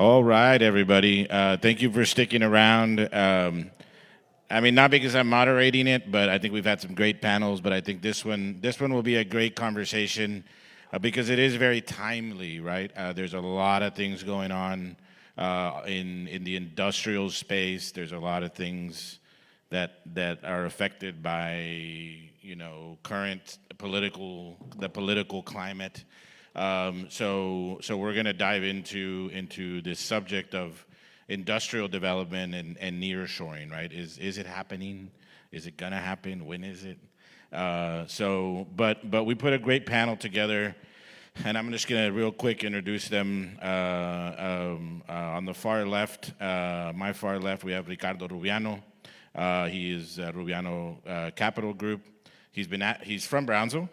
All right, everybody. Thank you for sticking around. Not because I'm moderating it, but I think we've had some great panels. But I think this one will be a great conversation because it is very timely, right? There's a lot of things going on in the industrial space. There's a lot of things that are affected by current political climate. So we're going to dive into this subject of industrial development and nearshoring, right? Is it happening? Is it going to happen? When is it? But we put a great panel together, and I'm just going to real quick introduce them. On the far left, my far left, we have Ricardo Rubiano. He is Rubiano Capital Group. He's from Brownsville.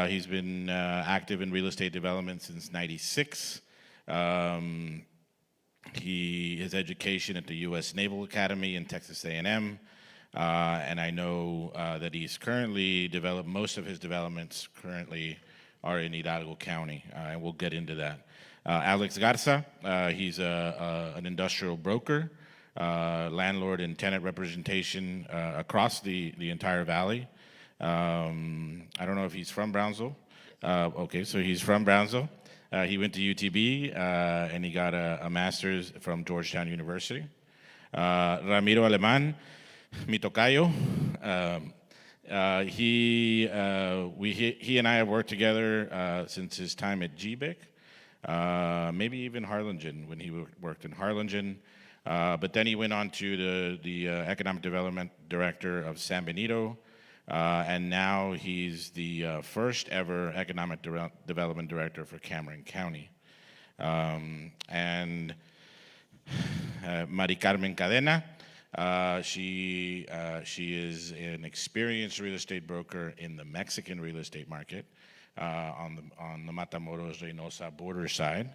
He's been active in real estate development since '96. His education at the U.S. Naval Academy and Texas A&M, and I know that he's currently developed most of his developments currently are in Hidalgo County, and we'll get into that. Alex Garza, he's an industrial broker, landlord and tenant representation across the entire valley. I don't know if he's from Brownsville. Okay, so he's from Brownsville. He went to UTB and he got a master's from Georgetown University. Ramiro Aleman, mi tocayo. He and I have worked together since his time at GBIC, maybe even Harlingen when he worked in Harlingen. But then he went on to the economic development director of San Benito. And now he's the first ever economic development director for Cameron County. And Mari Carmen Cadena, she is an experienced real estate broker in the Mexican real estate market on the Matamoros-Reynosa border side.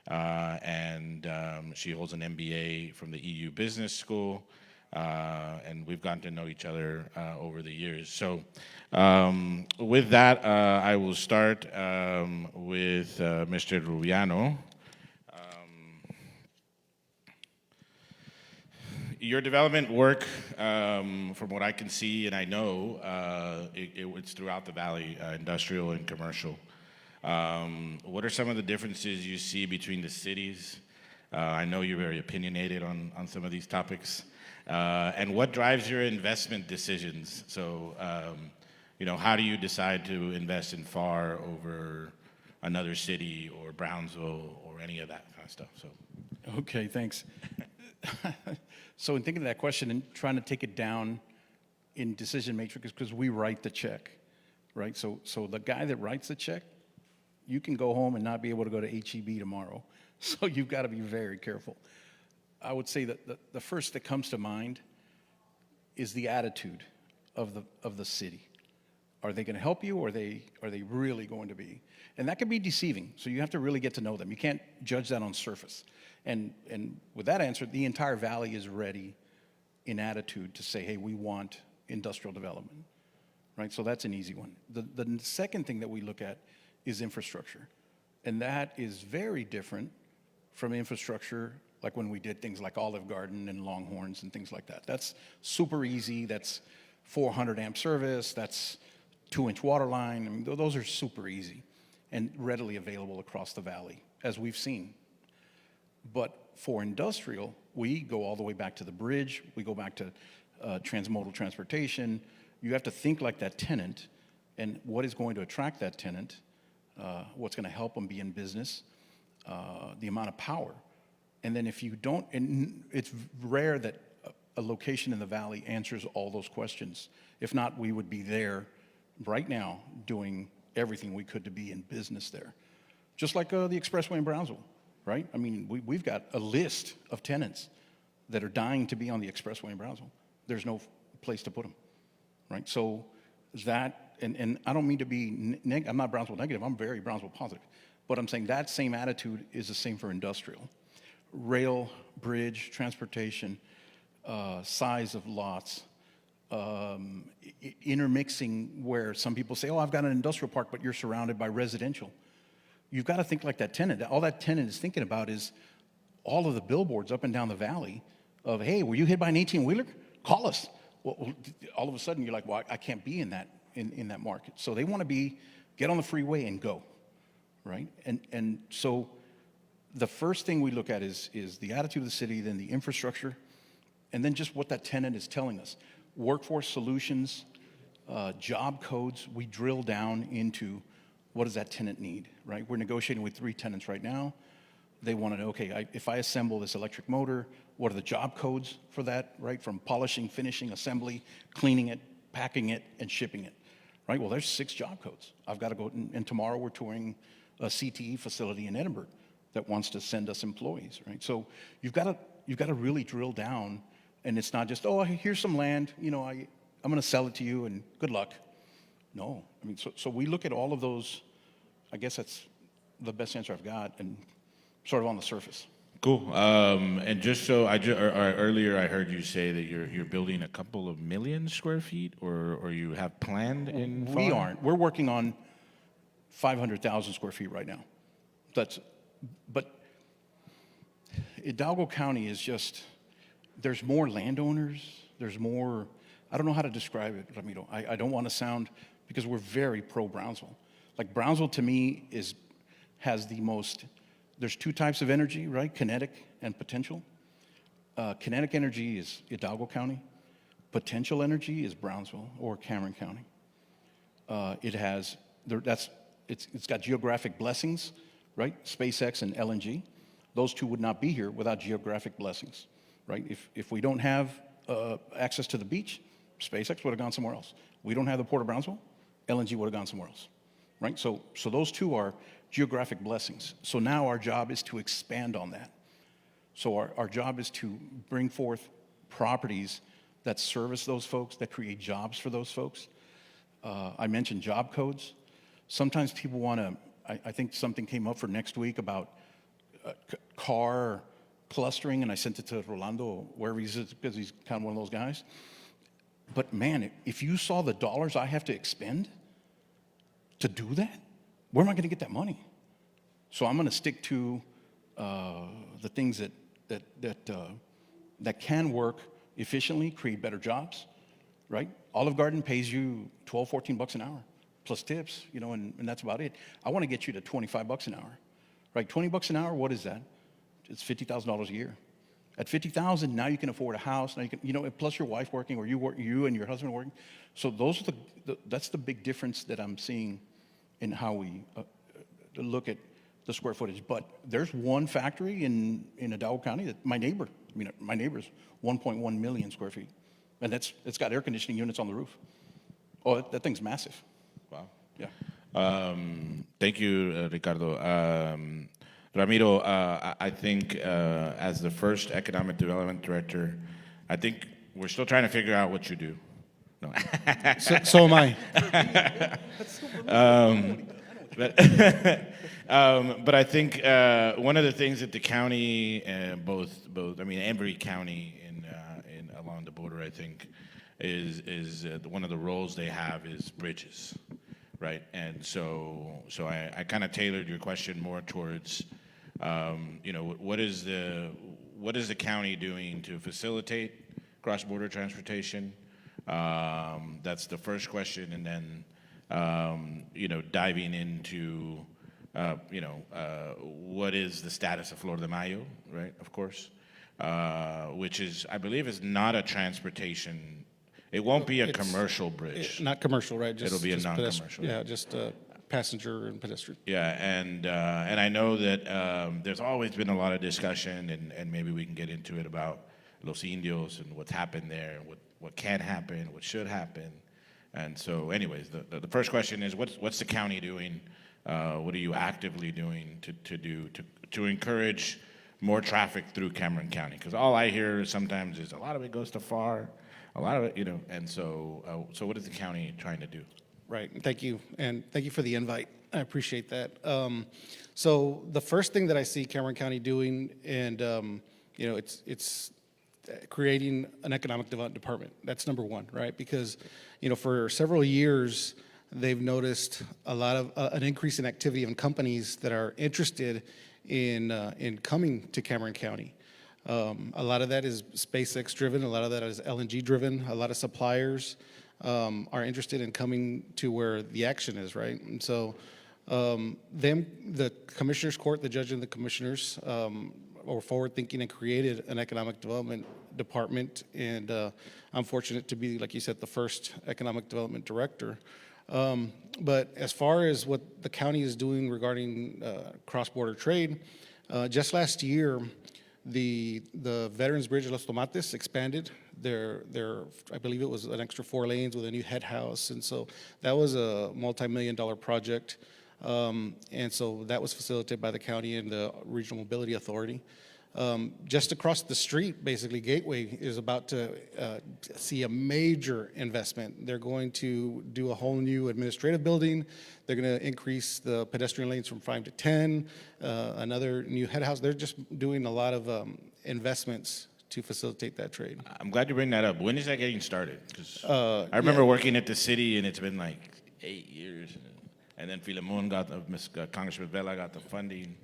And she holds an MBA from the EU Business School. And we've gotten to know each other over the years. So with that, I will start with Mr. Rubiano. Your development work, from what I can see and I know, it's throughout the valley, industrial and commercial. What are some of the differences you see between the cities? I know you're very opinionated on some of these topics. And what drives your investment decisions? So, how do you decide to invest in FAR over another city or Brownsville or any of that kind of stuff? So, okay, thanks. So, in thinking of that question and trying to take it down in decision matrix, because we write the check, right? So the guy that writes the check, you can go home and not be able to go to HEB tomorrow. So you've got to be very careful. I would say that the first that comes to mind is the attitude of the city. Are they going to help you, or are they really going to be? And that can be deceiving. So you have to really get to know them. You can't judge that on surface. And with that answer, the entire valley is ready in attitude to say, hey, we want industrial development, right? So that's an easy one. The second thing that we look at is infrastructure, and that is very different from infrastructure like when we did things like Olive Garden and Longhorns and things like that. That's super easy. That's 400 amp service. That's 2-inch water line. I mean, those are super easy and readily available across the valley, as we've seen. But for industrial, we go all the way back to the bridge. We go back to transmodal transportation. You have to think like that tenant and what is going to attract that tenant, what's going to help them be in business, the amount of power. And then if you don't, and it's rare that a location in the valley answers all those questions. If not, we would be there right now doing everything we could to be in business there. Just like the expressway in Brownsville, right? I mean, we've got a list of tenants that are dying to be on the expressway in Brownsville. There's no place to put them, right? So that, and I don't mean to be, I'm not Brownsville negative, I'm very Brownsville positive. But I'm saying that same attitude is the same for industrial. Rail, bridge, transportation, size of lots, intermixing where some people say, oh, I've got an industrial park, but you're surrounded by residential. You've got to think like that tenant. All that tenant is thinking about is all of the billboards up and down the valley of, hey, were you hit by an 18-wheeler? Call us. Well, all of a sudden you're like, well, I can't be in that market. So they want to get on the freeway and go, right? And so the first thing we look at is the attitude of the city, then the infrastructure, and then just what that tenant is telling us. Workforce solutions, job codes, we drill down into what does that tenant need, right? We're negotiating with 3 tenants right now. They want to know, okay, if I assemble this electric motor, what are the job codes for that, right? From polishing, finishing, assembly, cleaning it, packing it, and shipping it, right? Well, there's 6 job codes. I've got to go, and tomorrow we're touring a CTE facility in Edinburgh that wants to send us employees, right? So you've got to really drill down, and it's not just, oh, here's some land, I'm going to sell it to you, and good luck. No, I mean, so we look at all of those. I guess that's the best answer I've got, and sort of on the surface. Cool. And just so earlier I heard you say that you're building a couple of million square feet, or you have planned in. We aren't. We're working on 500,000 square feet right now. But Hidalgo County is just, there's more landowners. There's more. I don't know how to describe it, Ramiro. I don't want to sound, because we're very pro Brownsville. Like Brownsville to me has the most. There's 2 types of energy, right? Kinetic and potential. Kinetic energy is Hidalgo County. Potential energy is Brownsville or Cameron County. It's got geographic blessings, right? SpaceX and LNG. Those 2 would not be here without geographic blessings, right? If we don't have access to the beach, SpaceX would have gone somewhere else. We don't have the Port of Brownsville, LNG would have gone somewhere else, right? So those 2 are geographic blessings. So now our job is to expand on that. So our job is to bring forth properties that service those folks, that create jobs for those folks. I mentioned job codes. Sometimes people want to, I think something came up for next week about car clustering, and I sent it to Rolando, wherever he's at, because he's kind of one of those guys. But man, if you saw the dollars I have to expend to do that, where am I going to get that money? So I'm going to stick to the things that can work efficiently, create better jobs, right? Olive Garden pays you $12, $14 an hour plus tips, and that's about it. I want to get you to $25 an hour, right? $20 an hour, what is that? It's $50,000 a year. At $50,000, now you can afford a house. Now you can, plus your wife working, or you and your husband working. So those are that's the big difference that I'm seeing in how we look at the square footage. But there's one factory in Hidalgo County that my neighbor's 1.1 million square feet, and it's got air conditioning units on the roof. Oh, that thing's massive. Wow. Yeah. Thank you, Ricardo. Ramiro, I think as the first economic development director, I think we're still trying to figure out what you do. No. So am I. But I think one of the things that the county, every county in along the border, I think, is one of the roles they have is bridges, right? And so I kind of tailored your question more towards, what is the county doing to facilitate cross-border transportation? That's the first question, and then diving into what is the status of Flor de Mayo, right? Of course, which I believe is not a transportation. It won't be a commercial bridge. Not commercial, right? It'll be a non-commercial. Yeah, just passenger and pedestrian. Yeah, and I know that there's always been a lot of discussion, and maybe we can get into it about Los Indios and what's happened there, what can happen, what should happen. And so anyways, the first question is, what's the county doing? What are you actively doing to encourage more traffic through Cameron County? Because all I hear sometimes is a lot of it goes to FAR, a lot of it, and so what is the county trying to do? Right, thank you, and thank you for the invite. I appreciate that. So the first thing that I see Cameron County doing, and it's creating an economic development department. That's number one, right? Because for several years they've noticed a lot of an increase in activity of companies that are interested in coming to Cameron County. A lot of that is SpaceX driven. A lot of that is LNG driven. A lot of suppliers are interested in coming to where the action is, right? And so the Commissioners Court, the judge and the commissioners were forward thinking and created an economic development department. And I'm fortunate to be, like you said, the first economic development director. But as far as what the county is doing regarding cross-border trade, just last year, the Veterans Bridge of Los Tomates expanded their I believe it was an extra 4 lanes with a new head house, and so that was a multi-million-dollar project, and so that was facilitated by the county and the Regional Mobility Authority. Just across the street, basically, Gateway is about to see a major investment. They're going to do a whole new administrative building. They're going to increase the pedestrian lanes from 5 to 10, another new head house. They're just doing a lot of investments to facilitate that trade. I'm glad you bring that up. When is that getting started? Because I remember working at the city, and it's been like 8 years. And then Filemon Congressman Vela got the funding.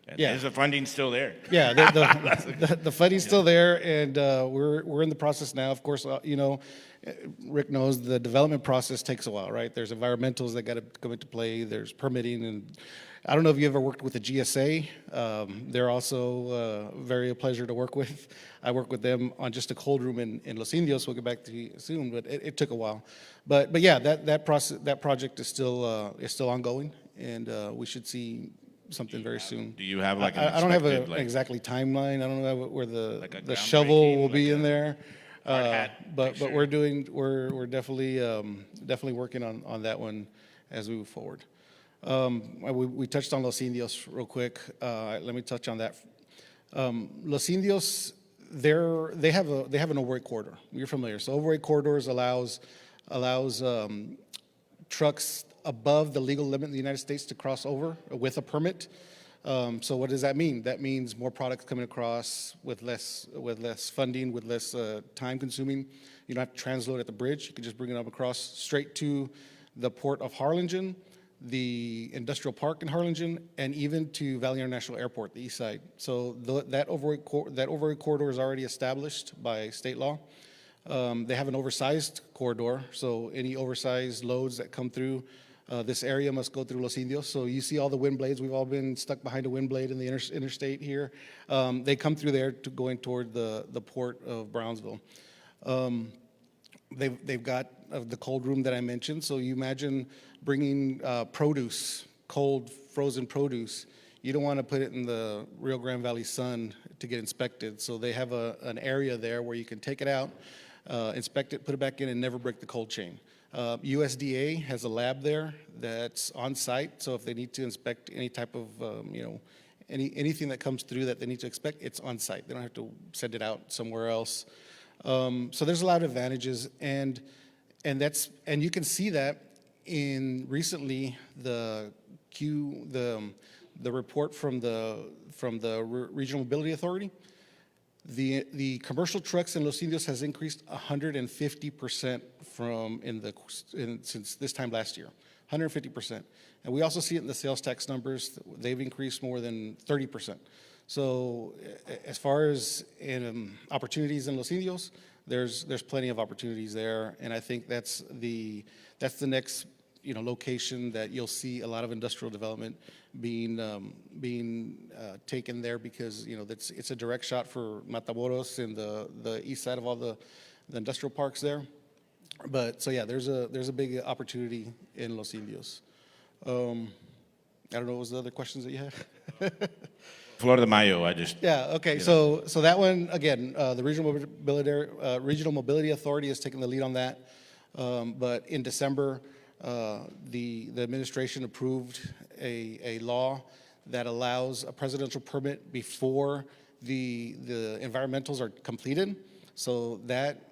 And Yeah. is the funding still there? Yeah, the funding's still there, and we're in the process now. Of course, Rick knows the development process takes a while, right? There's environmentals that got to come into play. There's permitting, and I don't know if you ever worked with the GSA. They're also very a pleasure to work with. I work with them on just a cold room in Los Indios. We'll get back to you soon, but it took a while. But yeah, that project is still ongoing, and we should see something very soon. Do you have like an I don't have expected, an exactly timeline. I don't know where Like a the shovel will groundbreaking, be like in there. hard hat But picture? we're definitely working on that one as we move forward. We touched on Los Indios real quick. Let me touch on that. Los Indios, they have an overweight corridor. You're familiar. So overweight corridors allows trucks above the legal limit in the United States to cross over with a permit. So what does that mean? That means more products coming across with less funding, with less time consuming. You don't have to transload at the bridge. You can just bring it up across straight to the port of Harlingen, the industrial park in Harlingen, and even to Valley International Airport, the east side. So that overweight corridor is already established by state law. They have an oversized corridor, so any oversized loads that come through this area must go through Los Indios. So you see all the wind blades. We've all been stuck behind a wind blade in the interstate here. They come through there going toward the port of Brownsville. They've got the cold room that I mentioned. So you imagine bringing produce, cold frozen produce. You don't want to put it in the Rio Grande Valley sun to get inspected. So they have an area there where you can take it out, inspect it, put it back in, and never break the cold chain. USDA has a lab there that's on site, so if they need to inspect any type of, anything that comes through that they need to inspect, it's on site. They don't have to send it out somewhere else. So there's a lot of advantages, and you can see that in recently the report from the Regional Mobility Authority. The commercial trucks in Los Indios has increased 150% since this time last year, 150%. And we also see it in the sales tax numbers. They've increased more than 30%. So as far as opportunities in Los Indios, there's plenty of opportunities there, and I think that's the next location that you'll see a lot of industrial development being taken there, because it's a direct shot for Matamoros and the east side of all the industrial parks there. But so yeah, there's a big opportunity in Los Indios. I don't know what was the other questions that you had. Flor de Mayo, Yeah, okay, so that one, again, the Regional Mobility Authority has taken the lead on that. But in December, the administration approved a law that allows a presidential permit before the environmentals are completed. So that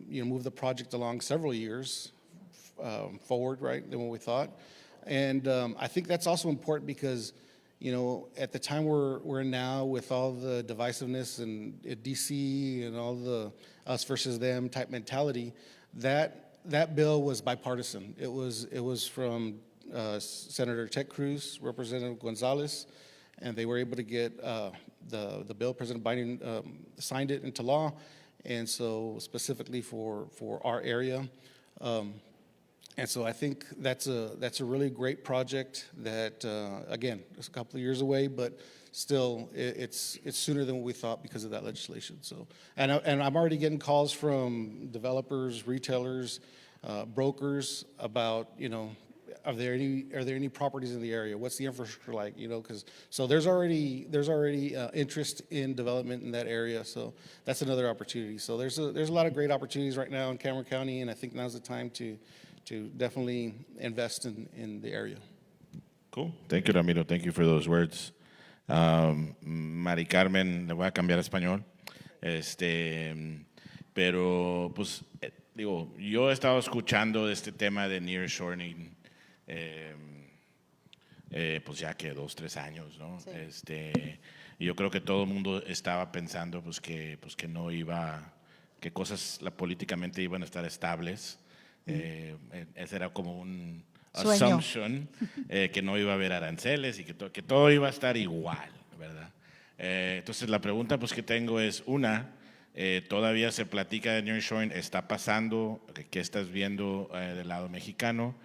moved the project along several years forward, right, than what we thought. And I think that's also important because at the time we're in now, with all the divisiveness and DC and all the us versus them type mentality, that bill was bipartisan. It was from Senator Ted Cruz, Representative Gonzalez, and they were able to get the bill, President Biden signed it into law, and so specifically for our area. And so I think that's a really great project that, again, it's a couple of years away, but still it's sooner than what we thought because of that legislation. So, and I'm already getting calls from developers, retailers, brokers about, you know, are there any properties in the area? What's the infrastructure like? You know, because so there's already interest in development in that area. So that's another opportunity. So there's a lot of great opportunities right now in Cameron County, and I think now's the time to definitely invest in the area. Cool. Thank you, Ramiro. Thank you for those words. Mari Carmen, le voy a cambiar a español. Pero, pues, digo, yo he estado escuchando de este tema de nearshoring, pues ya que 2-3 años, ¿no? Sí. Y yo creo que todo el mundo estaba pensando, pues que no iba, que cosas políticamente iban a estar estables. Ese era como un Sueño. assumption, que no iba a haber aranceles y que todo iba a estar igual, ¿verdad? Entonces la pregunta pues que tengo es todavía se platica de nearshoring, está pasando, ¿qué estás viendo del lado mexicano?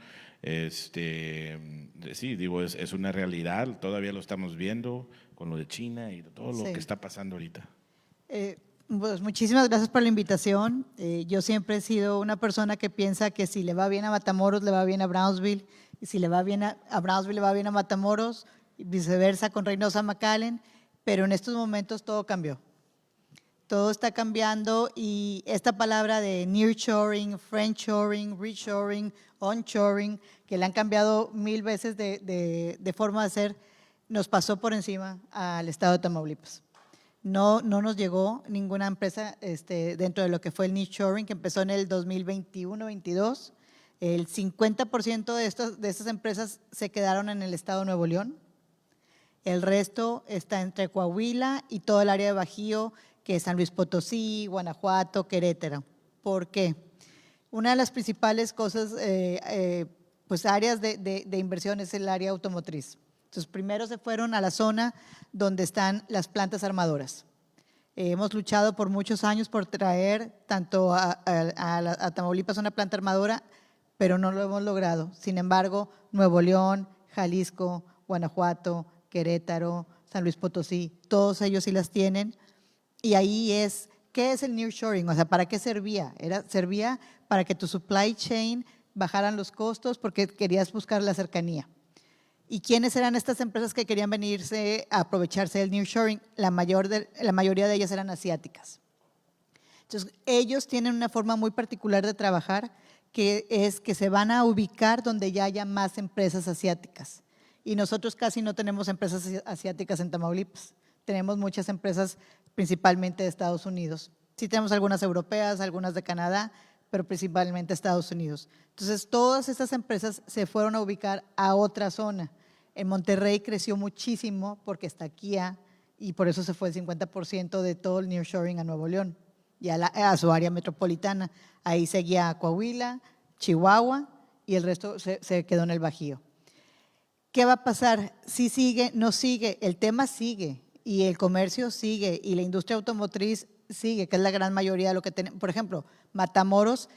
Sí, digo, es una realidad, todavía lo estamos viendo con lo de China y todo lo que está pasando ahorita. Pues muchísimas gracias por la invitación. Yo siempre he sido una persona que piensa que si le va bien a Matamoros, le va bien a Brownsville, y si le va bien a Brownsville, le va bien a Matamoros, y viceversa con Reynosa, McAllen, pero en estos momentos todo cambió. Todo está cambiando y esta palabra de nearshoring, friendshoring, reshoring, onshoring, que le han cambiado 1000 veces de forma de ser, nos pasó por encima al estado de Tamaulipas. No nos llegó ninguna empresa dentro de lo que fue el nearshoring, que empezó en el 2021-22. El 50% de estas empresas se quedaron en el estado de Nuevo León. El resto está entre Coahuila y todo el área de Bajío, que es San Luis Potosí, Guanajuato, Querétaro. ¿Por qué? Una de las principales cosas, pues áreas de inversión es el área automotriz. Entonces, primero se fueron a la zona donde están las plantas armadoras. Hemos luchado por muchos años por traer tanto a Tamaulipas una planta armadora, pero no lo hemos logrado. Sin embargo, Nuevo León, Jalisco, Guanajuato, Querétaro, San Luis Potosí, todos ellos sí las tienen. Y ahí es, ¿qué es el nearshoring? O sea, ¿para qué servía? Servía para que tu supply chain bajaran los costos porque querías buscar la cercanía. ¿Y quiénes eran estas empresas que querían venirse a aprovecharse del nearshoring? La mayoría de ellas eran asiáticas. Entonces, ellos tienen una forma muy particular de trabajar, que es que se van a ubicar donde ya haya más empresas asiáticas. Y nosotros casi no tenemos empresas asiáticas en Tamaulipas. Tenemos muchas empresas principalmente de Estados Unidos. Sí tenemos algunas europeas, algunas de Canadá, pero principalmente Estados Unidos. Entonces, todas estas empresas se fueron a ubicar a otra zona. En Monterrey creció muchísimo porque está Kia y por eso se fue el 50% de todo el nearshoring a Nuevo León y a su área metropolitana. Ahí seguía Coahuila, Chihuahua y el resto se quedó en el Bajío. ¿Qué va a pasar? Si sigue, no sigue, el tema sigue y el comercio sigue y la industria automotriz sigue, que es la gran mayoría de lo que tenemos. Por ejemplo, Matamoros,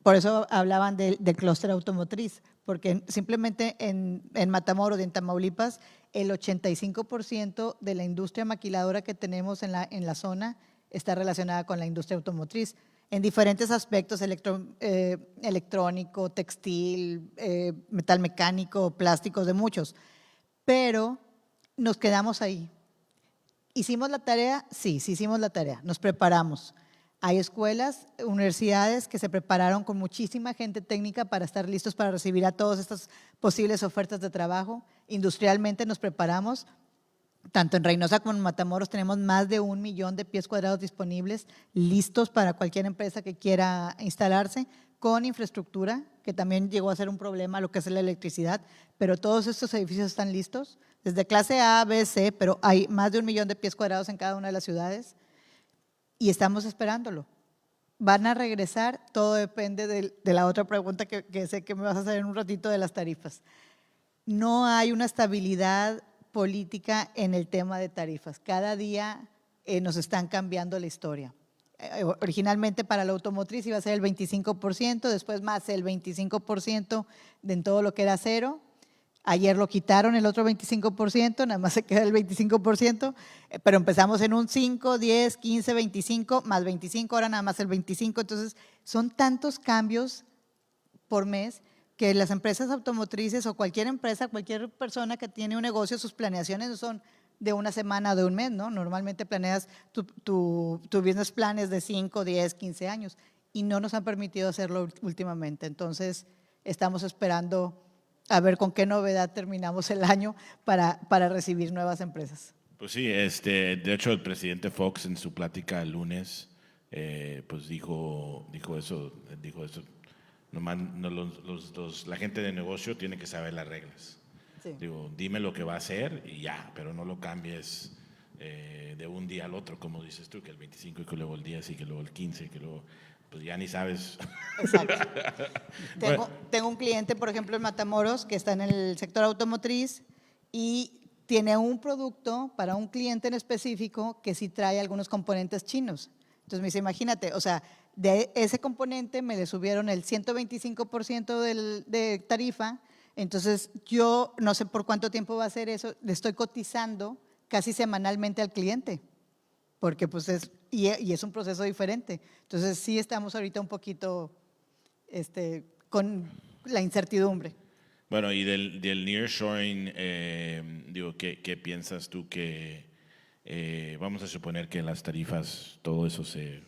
por eso hablaban del clúster automotriz, porque simplemente en Matamoros y en Tamaulipas, el 85% de la industria maquiladora que tenemos en la zona está relacionada con la industria automotriz, en diferentes aspectos, electrónico, textil, metal mecánico, plásticos, de muchos. Pero nos quedamos ahí. ¿Hicimos la tarea? Sí hicimos la tarea, nos preparamos. Hay escuelas, universidades que se prepararon con muchísima gente técnica para estar listos para recibir a todas estas posibles ofertas de trabajo. Industrialmente nos preparamos, tanto en Reynosa como en Matamoros tenemos más de 1 millón de pies cuadrados disponibles, listos para cualquier empresa que quiera instalarse, con infraestructura, que también llegó a ser un problema, lo que es la electricidad, pero todos estos edificios están listos, desde clase A, B, C, pero hay más de 1 millón de pies cuadrados en cada una de las ciudades y estamos esperándolo. ¿Van a regresar? Todo depende de la otra pregunta que sé que me vas a hacer en un ratito de las tarifas. No hay una estabilidad política en el tema de tarifas. Cada día nos están cambiando la historia. Originalmente para la automotriz iba a ser el 25%, después más el 25% en todo lo que era acero. Ayer lo quitaron el otro 25%, nada más se queda el 25%, pero empezamos en un 5, 10, 15, 25, más 25, ahora nada más el 25. Entonces, son tantos cambios por mes que las empresas automotrices o cualquier empresa, cualquier persona que tiene un negocio, sus planeaciones no son de una semana o de un mes, ¿no? Normalmente planeas tu business plan es de 5, 10, 15 años y no nos han permitido hacerlo últimamente. Entonces, estamos esperando a ver con qué novedad terminamos el año para recibir nuevas empresas. Pues sí, de hecho el presidente Fox en su plática el lunes, pues dijo eso, nomás la gente de negocio tiene que saber las reglas. Sí. Digo, dime lo que va a hacer y ya, pero no lo cambies de un día al otro, como dices tú, que el 25 y que luego el 10 y que luego el 15 y que luego, pues ya ni sabes. Exacto. Tengo un cliente, por ejemplo, en Matamoros, que está en el sector automotriz y tiene un producto para un cliente en específico que sí trae algunos componentes chinos. Entonces me dice, imagínate, o sea, de ese componente me le subieron el 125% de tarifa, entonces yo no sé por cuánto tiempo va a ser eso, le estoy cotizando casi semanalmente al cliente, porque pues es un proceso diferente. Entonces sí estamos ahorita un poquito con la incertidumbre. Bueno, y del nearshoring, digo, ¿qué piensas tú que, vamos a suponer que las tarifas, todo eso se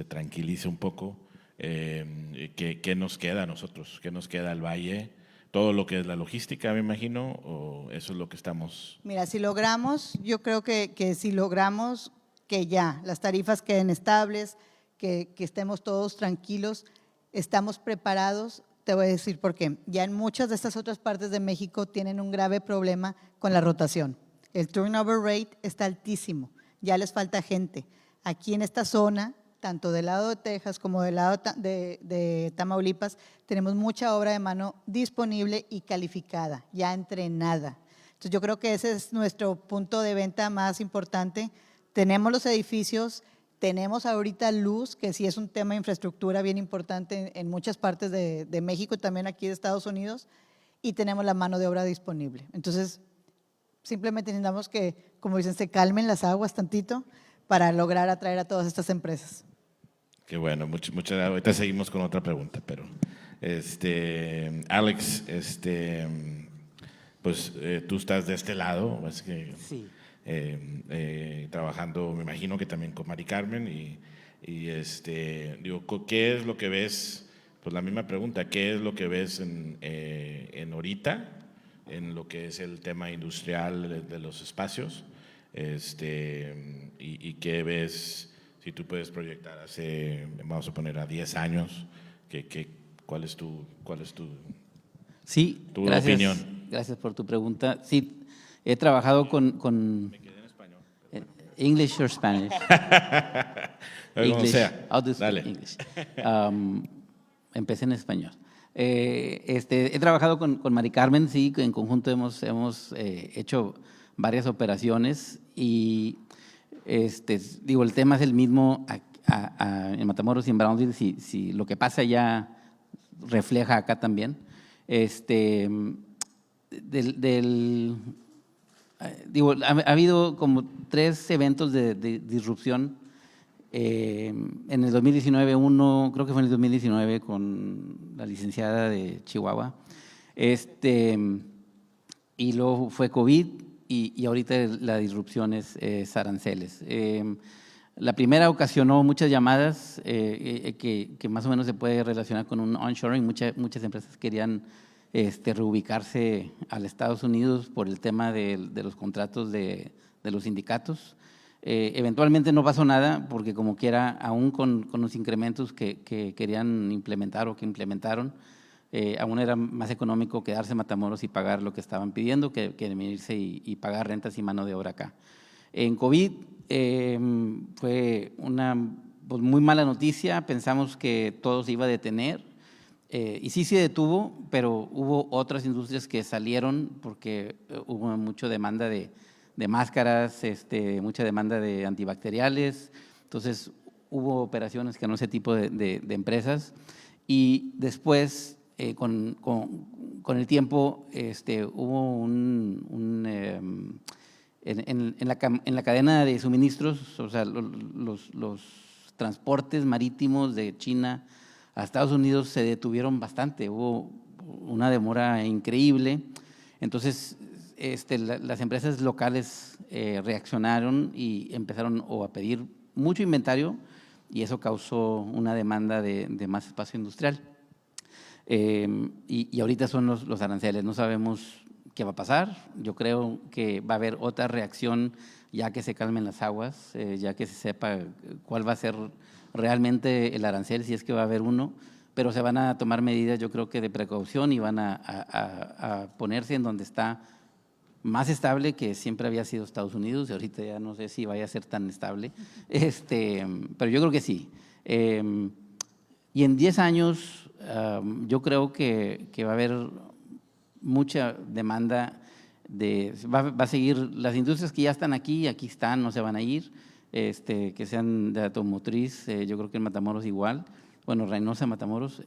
tranquilice un poco? ¿Qué nos queda a nosotros? ¿Qué nos queda al valle? ¿Todo lo que es la logística, me imagino? ¿O eso es lo que estamos? Mira, si logramos, yo creo que si logramos que ya las tarifas queden estables, que estemos todos tranquilos, estamos preparados. Te voy a decir por qué. Ya en muchas de estas otras partes de México tienen un grave problema con la rotación. El turnover rate está altísimo, ya les falta gente. Aquí en esta zona, tanto del lado de Texas como del lado de Tamaulipas, tenemos mucha obra de mano disponible y calificada, ya entrenada. Entonces yo creo que ese es nuestro punto de venta más importante. Tenemos los edificios, tenemos ahorita luz, que sí es un tema de infraestructura bien importante en muchas partes de México y también aquí de Estados Unidos, y tenemos la mano de obra disponible. Entonces, simplemente necesitamos que, como dicen, se calmen las aguas tantito para lograr atraer a todas estas empresas. Qué bueno, muchas gracias. Ahorita seguimos con otra pregunta, pero Alex, pues tú estás de este lado, es que Sí. trabajando, me imagino que también con Mari Carmen digo, ¿qué es lo que ves? Pues la misma pregunta, ¿qué es lo que ves en ahorita, en lo que es el tema industrial de los espacios? Y qué ves, si tú puedes proyectar vamos a poner a 10 años, ¿cuál es tu Sí, tu gracias, opinión? gracias por tu pregunta. Sí, he trabajado con Me quedé en español. English or Spanish. Como sea. I'll do Dale. English. Empecé en español. He trabajado con Mari Carmen, sí, en conjunto hemos hecho varias operaciones y digo, el tema es el mismo en Matamoros y en Brownsville, si lo que pasa allá refleja acá también. Digo, ha habido como 3 eventos de disrupción. En el 2019, creo que fue en el 2019 con la licenciada de Chihuahua. Y luego fue COVID y ahorita la disrupción es aranceles. La primera ocasionó muchas llamadas que más o menos se puede relacionar con un onshoring. Muchas empresas querían reubicarse al Estados Unidos por el tema de los contratos de los sindicatos. Eventualmente no pasó nada porque como quiera, aún con los incrementos que querían implementar o que implementaron, aún era más económico quedarse en Matamoros y pagar lo que estaban pidiendo que venirse y pagar rentas y mano de obra acá. En COVID fue una muy mala noticia, pensamos que todo se iba a detener Y sí se detuvo, pero hubo otras industrias que salieron porque hubo mucha demanda de máscaras, mucha demanda de antibacteriales. Entonces, hubo operaciones que no ese tipo de empresas. Y después, con el tiempo, hubo en la cadena de suministros, o sea, los transportes marítimos de China a Estados Unidos se detuvieron bastante, hubo una demora increíble. Entonces, las empresas locales reaccionaron y empezaron a pedir mucho inventario y eso causó una demanda de más espacio industrial. Y ahorita son los aranceles, no sabemos qué va a pasar. Yo creo que va a haber otra reacción ya que se calmen las aguas, ya que se sepa cuál va a ser realmente el arancel, si es que va a haber uno, pero se van a tomar medidas, yo creo que de precaución y van a ponerse en donde está más estable, que siempre había sido Estados Unidos, y ahorita ya no sé si vaya a ser tan estable, pero yo creo que sí. Y en 10 años yo creo que va a haber mucha demanda va a seguir, las industrias que ya están aquí están, no se van a ir, que sean de automotriz, yo creo que en Matamoros igual, bueno, Reynosa, Matamoros,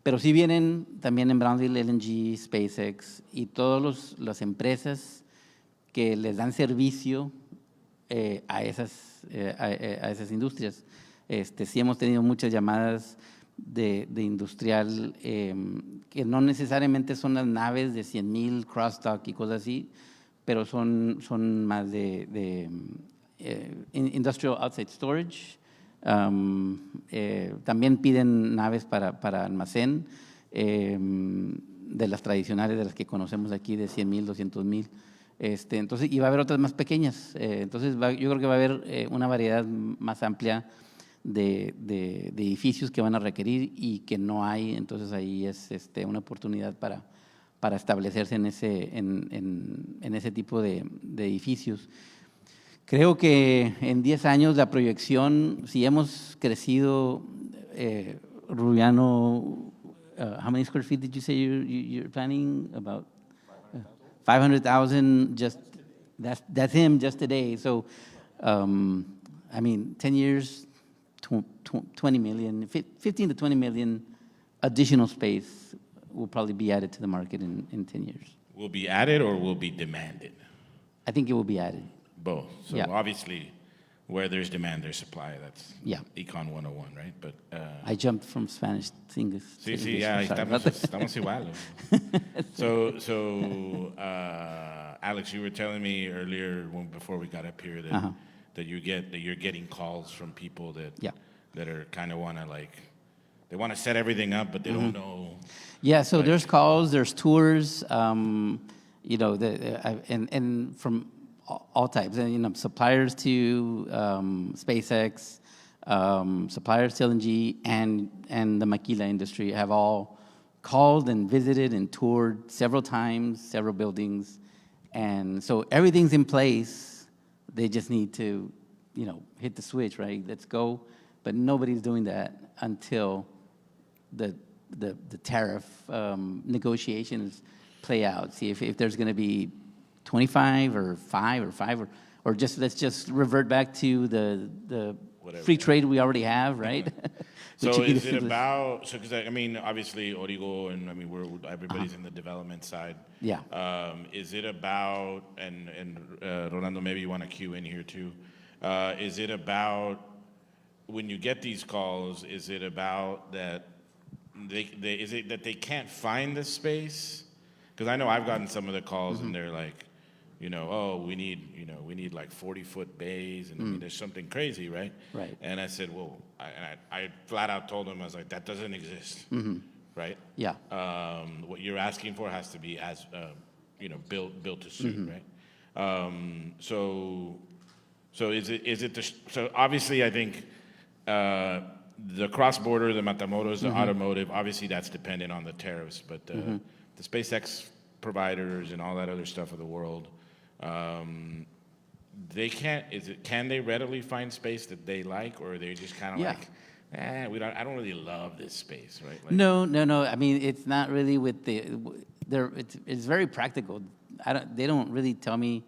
pero sí vienen también en Brownsville, LNG, SpaceX y todas las empresas que les dan servicio a esas industrias. Sí hemos tenido muchas llamadas de industrial que no necesariamente son las naves de 100,000 cross-dock y cosas así, pero son más de industrial outside storage. También piden naves para almacén, de las tradicionales, de las que conocemos aquí, de 100,000, 200,000. Entonces, y va a haber otras más pequeñas. Entonces, yo creo que va a haber una variedad más amplia de edificios que van a requerir y que no hay. Entonces, ahí es una oportunidad para establecerse en ese tipo de edificios. Creo que en 10 años la proyección, si hemos crecido, Rubiano, how many square feet did you say you're planning? About 500,000. Just that's him just today. So, I mean, 10 years, 20 million, 15 to 20 million additional space will probably be added to the market in 10 years. Will be added or will be demanded? I think it will be added. Both. So Yeah. obviously, where there's demand, there's supply. That's Yeah. Econ 101, right? But I jumped from Spanish to English. sí, to sí, English. ya I'm sorry estamos, about that. estamos igual. So, Alex, you were telling me earlier before we got up here that that you're getting calls from people that are kind of want to they want to set everything up, but they don't know. Yeah, so there's calls, there's tours, you know, and from all types, and, you know, suppliers to SpaceX, suppliers to LNG, and the maquila industry have all called and visited and toured several times, several buildings, and so everything's in place. They just need to, you know, hit the switch, right? Let's go. But nobody's doing that until the tariff negotiations play out. See if there's going to be 25 or 5 or just let's just revert back to the free trade we already have, right? So is it about, because I mean, obviously Origo and I mean, everybody's in the development side. Yeah. Is it about, and Rolando, maybe you want to cue in here too. Is it about, when you get these calls, is it about that is it that they can't find the space? Because I know I've gotten some of the calls and they're like, you know, oh, we need like 40-foot bays, and I mean, there's something crazy, right? Right. And I said, well, I flat out told them, I was like, that doesn't exist, right? Yeah. What you're asking for has to be as, you know, built to suit, right? So is it so obviously I think the cross-border, the Matamoros, the automotive, obviously that's dependent on the tariffs, but the SpaceX providers and all that other stuff of the world, they can't, can they readily find space that they like, or are they just kind of Yeah. like, I don't really love this space, right? Like, No. I mean, it's not really with it's very practical. They don't really tell me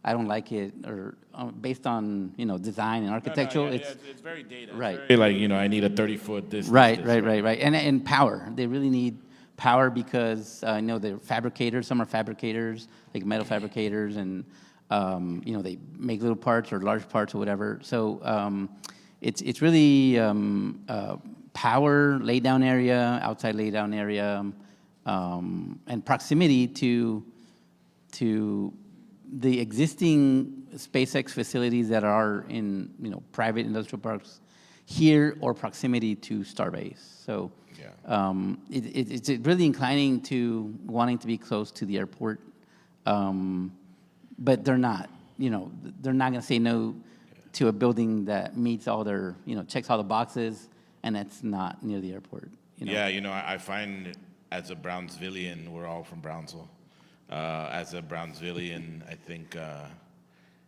I don't like it, or based on, design and architectural. it's very data. Right. It's very like, I need a 30-foot this. Right. This. And power. They really need power because they're fabricators. Some are fabricators, like metal fabricators, and they make little parts or large parts or whatever. So it's really power, lay down area, outside lay down area, and proximity to the existing SpaceX facilities that are in private industrial parks here, or proximity to Starbase. So it's really inclining to wanting to be close to the airport, but they're not. They're not going to say no to a building that meets all their, checks all the boxes, and that's not near the airport. Yeah, I find as a Brownsvillian, we're all from Brownsville. As a Brownsvillian, I think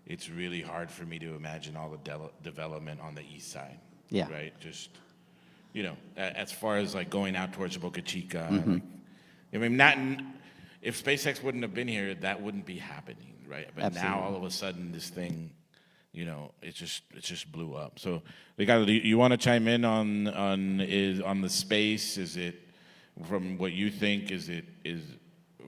it's really hard for me to imagine all the development on the east side. Yeah. Right? Just, as far as like going out towards Boca Chica. Mm-hmm. If SpaceX wouldn't have been here, that wouldn't be happening, right? But Absolutely. now all of a sudden this thing, it just blew up. So, Ricardo, you want to chime in on the space? Is it, from what you think, is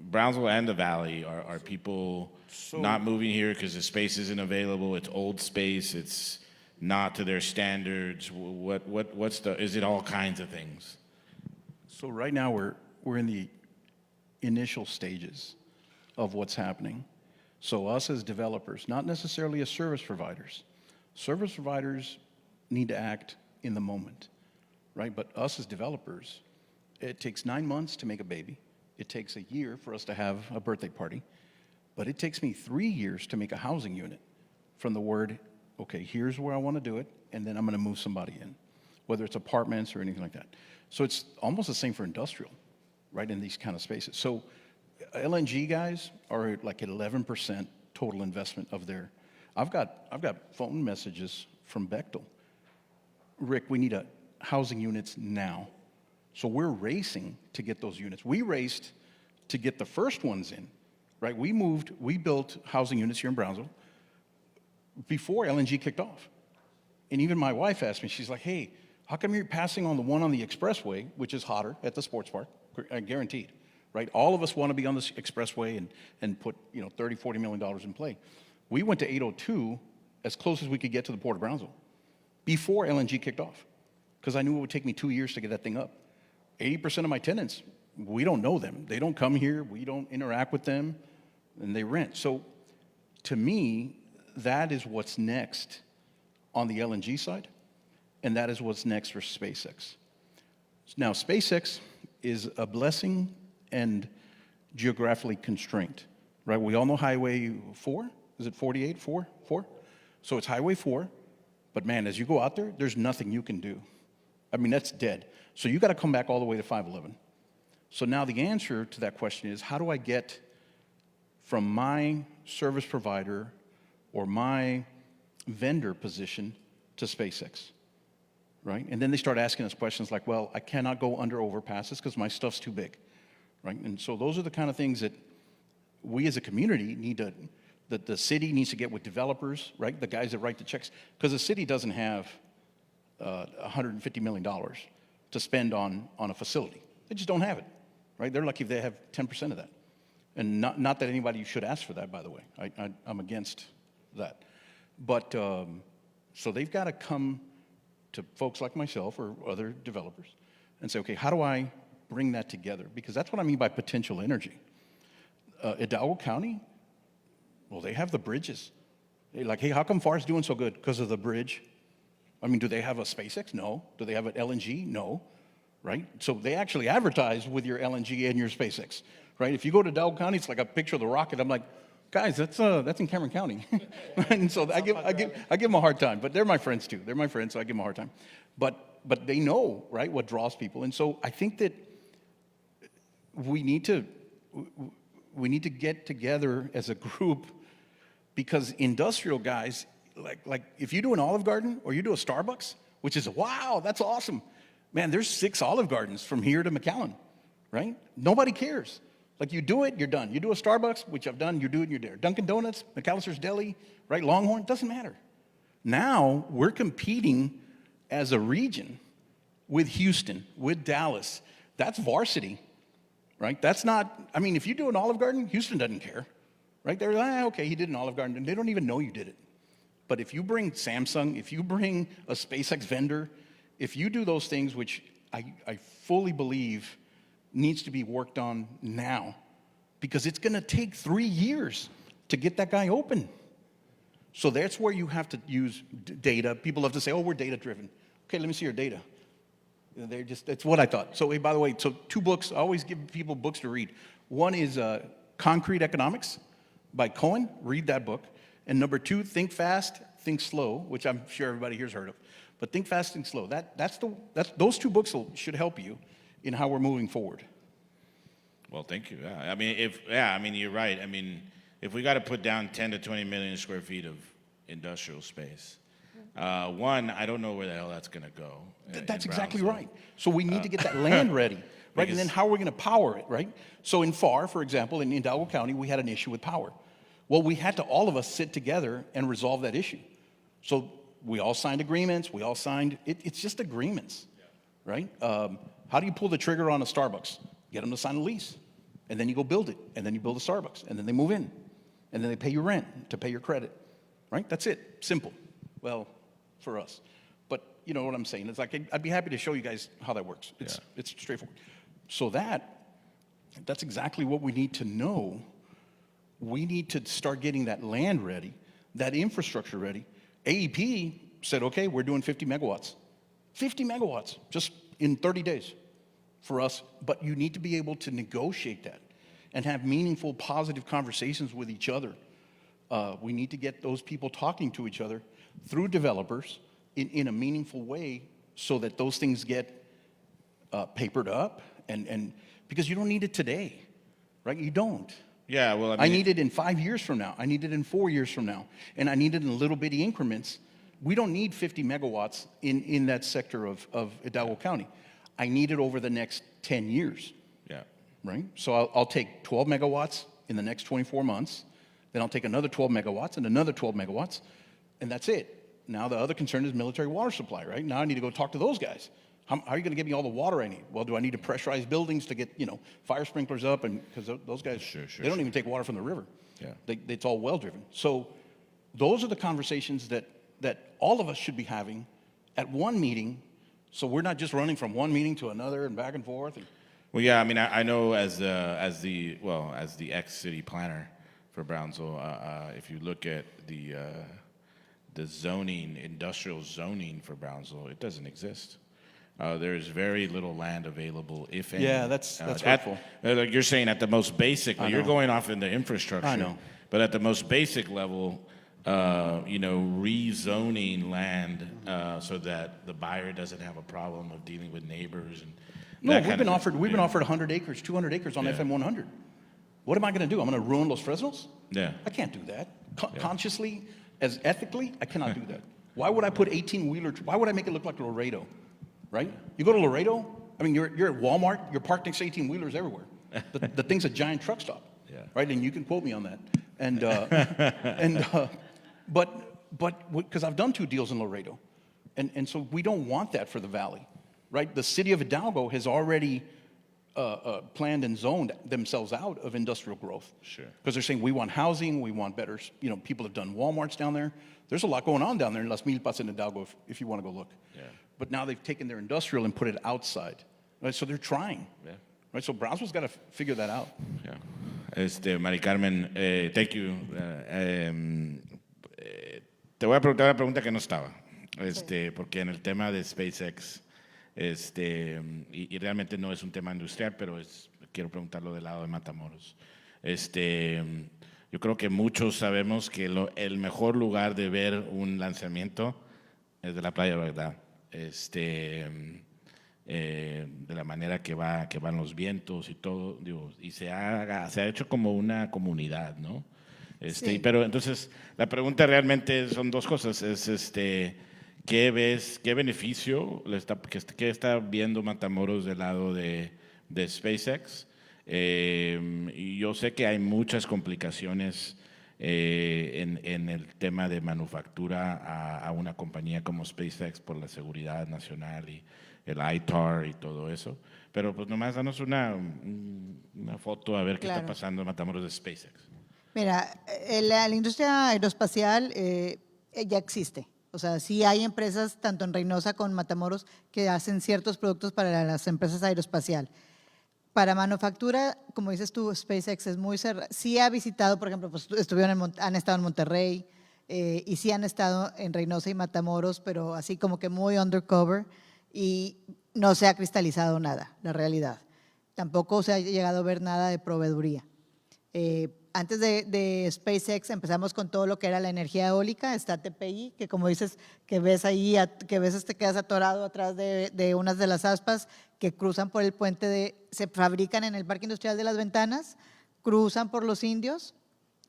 Brownsville and the Valley, are people not moving here because the space isn't available? It's old space. It's not to their standards. Is it all kinds of things? So right now we're in the initial stages of what's happening. So us as developers, not necessarily as service providers. Service providers need to act in the moment, right? But us as developers, it takes 9 months to make a baby. It takes a year for us to have a birthday party. But it takes me 3 years to make a housing unit from the word, okay, here's where I want to do it, and then I'm going to move somebody in, whether it's apartments or anything like that. So it's almost the same for industrial, right, in these kind of spaces. So LNG guys are at like 11% total investment of their. I've got phone messages from Bechtel. Rick, we need housing units now. So we're racing to get those units. We raced to get the first ones in, right? We built housing units here in Brownsville before LNG kicked off. And even my wife asked me, she's like, hey, how come you're passing on the one on the expressway, which is hotter at the sports park? Guaranteed, right? All of us want to be on this expressway and put $30, $40 million in play. We went to 802 as close as we could get to the Port of Brownsville before LNG kicked off, because I knew it would take me 2 years to get that thing up. 80% of my tenants, we don't know them. They don't come here. We don't interact with them, and they rent. So to me, that is what's next on the LNG side, and that is what's next for SpaceX. Now, SpaceX is a blessing and geographically constrained, right? We all know Highway 4. Is it 48? 4? So it's Highway 4, but man, as you go out there, there's nothing you can do. I mean, that's dead. So you got to come back all the way to 511. So now the answer to that question is, how do I get from my service provider or my vendor position to SpaceX, right? And then they start asking us questions like, well, I cannot go under overpasses because my stuff's too big, right? And so those are the kind of things that we as a community need to, that the city needs to get with developers, right? The guys that write the checks, because the city doesn't have $150 million to spend on a facility. They just don't have it, right? They're lucky if they have 10% of that. And not that anybody should ask for that, by the way. I'm against that. But so they've got to come to folks like myself or other developers and say, okay, how do I bring that together? Because that's what I mean by potential energy. Hidalgo County, well, they have the bridges. They're like, hey, how come FAR's doing so good? Because of the bridge. I mean, do they have a SpaceX? No. Do they have an LNG? No. Right? So they actually advertise with your LNG and your SpaceX. Right? If you go to Hidalgo County, it's like a picture of the rocket. I'm like, guys, that's in Cameron County. And so I give them a hard time. But they're my friends too. They're my friends, so I give them a hard time. But they know, right, what draws people. And so I think that we need to get together as a group, because industrial guys, like if you do an Olive Garden or you do a Starbucks, which is, wow, that's awesome. Man, there's 6 Olive Gardens from here to McAllen, right? Nobody cares. Like, you do it, you're done. You do a Starbucks, which I've done, you do it, you're there. Dunkin' Donuts, McAllister's Deli, right? Longhorn, doesn't matter. Now we're competing as a region with Houston, with Dallas. That's varsity, right? That's not, I mean, if you do an Olive Garden, Houston doesn't care, right? They're like, okay, he did an Olive Garden, and they don't even know you did it. But if you bring Samsung, if you bring a SpaceX vendor, if you do those things, which I fully believe needs to be worked on now, because it's going to take 3 years to get that guy open. So that's where you have to use data. People love to say, oh, we're data-driven. Okay, let me see your data. They're just, that's what I thought. So, hey, by the way, so 2 books. I always give people books to read. One is Concrete Economics by Cohen. Read that book. And number 2, Think Fast, Think Slow, which I'm sure everybody here's heard of. But Think Fast, Think Slow. Those 2 books should help you in how we're moving forward. Well, thank you. Yeah. I mean, you're right. I mean, if we got to put down 10 to 20 million square feet of industrial space, one, I don't know where the hell that's going to go. That's exactly right. So we need to get that land ready, right? And then how are we going to power it, right? So in FAR, for example, in Hidalgo County, we had an issue with power. Well, we had to, all of us, sit together and resolve that issue. So we all signed agreements. We all signed, it's just agreements, right? How do you pull the trigger on a Starbucks? Get them to sign a lease. And then you go build it. And then you build a Starbucks. And then they move in. And then they pay you rent to pay your credit, right? That's it. Simple. Well, for us. But you know what I'm saying? It's like, I'd be happy to show you guys how that works. It's straightforward. So that's exactly what we need to know. We need to start getting that land ready, that infrastructure ready. AEP said, okay, we're doing 50 megawatts. 50 megawatts just in 30 days for us. But you need to be able to negotiate that and have meaningful, positive conversations with each other. We need to get those people talking to each other through developers in a meaningful way so that those things get papered up. And because you don't need it today, right? You don't. Yeah, well, I need it in 5 years from now. I need it in 4 years from now. And I need it in little bitty increments. We don't need 50 megawatts in that sector of Hidalgo County. I need it over the next 10 years. Yeah. Right? So I'll take 12 megawatts in the next 24 months. Then I'll take another 12 megawatts and another 12 megawatts. And that's it. Now the other concern is military water supply, right? Now I need to go talk to those guys. How are you going to get me all the water I need? Well, do I need to pressurize buildings to get, fire sprinklers up? And because those guys, they don't even take water from the river. Yeah. It's all well driven. So those are the conversations that all of us should be having at one meeting. So we're not just running from one meeting to another and back and forth. Well, yeah. I mean, I know as the ex-city planner for Brownsville, if you look at the zoning, industrial zoning for Brownsville, it doesn't exist. There's very little land available, if any. Yeah, that's hurtful. Like you're saying, at the most basic, you're going off into infrastructure. I know. But at the most basic level, rezoning land so that the buyer doesn't have a problem of dealing with neighbors and. No, we've been offered 100 acres, 200 acres on FM 100. What am I going to do? I'm going to ruin Los Fresnos? Yeah. I can't do that. Consciously, as ethically, I cannot do that. Why would I put 18-wheeler? Why would I make it look like Laredo? Right? You go to Laredo, I mean, you're at Walmart, you're parked next to 18-wheelers everywhere. The thing's a giant truck stop. Yeah. Right? And you can quote me on that. But because I've done 2 deals in Laredo. And so we don't want that for the valley. Right? The city of Hidalgo has already planned and zoned themselves out of industrial growth. Sure. Because they're saying we want housing, we want better, people have done Walmarts down there. There's a lot going on down there in Las Milpas and Hidalgo if you want to go look. Yeah. But now they've taken their industrial and put it outside. Right? So they're trying. Yeah. Right? So Brownsville's got to figure that out. Yeah. Mari Carmen, thank you. Te voy a preguntar una pregunta que no estaba, porque en el tema de SpaceX, y realmente no es un tema industrial, pero quiero preguntarlo del lado de Matamoros. Yo creo que muchos sabemos que el mejor lugar de ver un lanzamiento es de la playa, ¿verdad? De la manera que van los vientos y todo, y se ha hecho como una comunidad, ¿no? Sí. Pero entonces la pregunta realmente son 2 cosas, ¿qué ves, qué beneficio qué está viendo Matamoros del lado de SpaceX? Y yo sé que hay muchas complicaciones en el tema de manufactura a una compañía como SpaceX por la seguridad nacional y el ITAR y todo eso. Pero pues nomás danos una foto a ver qué está Claro. pasando en Matamoros de SpaceX. Mira, la industria aeroespacial ya existe. O sea, sí hay empresas, tanto en Reynosa como en Matamoros, que hacen ciertos productos para las empresas aeroespacial. Para manufactura, como dices tú, SpaceX es muy cerrado. Sí ha visitado, por ejemplo, pues han estado en Monterrey y sí han estado en Reynosa y Matamoros, pero así como que muy undercover y no se ha cristalizado nada, la realidad. Tampoco se ha llegado a ver nada de proveeduría. Antes de SpaceX empezamos con todo lo que era la energía eólica, está TPI, que como dices, que ves ahí, que a veces te quedas atorado atrás de unas de las aspas que cruzan por el puente se fabrican en el Parque Industrial de las Ventanas, cruzan por los Indios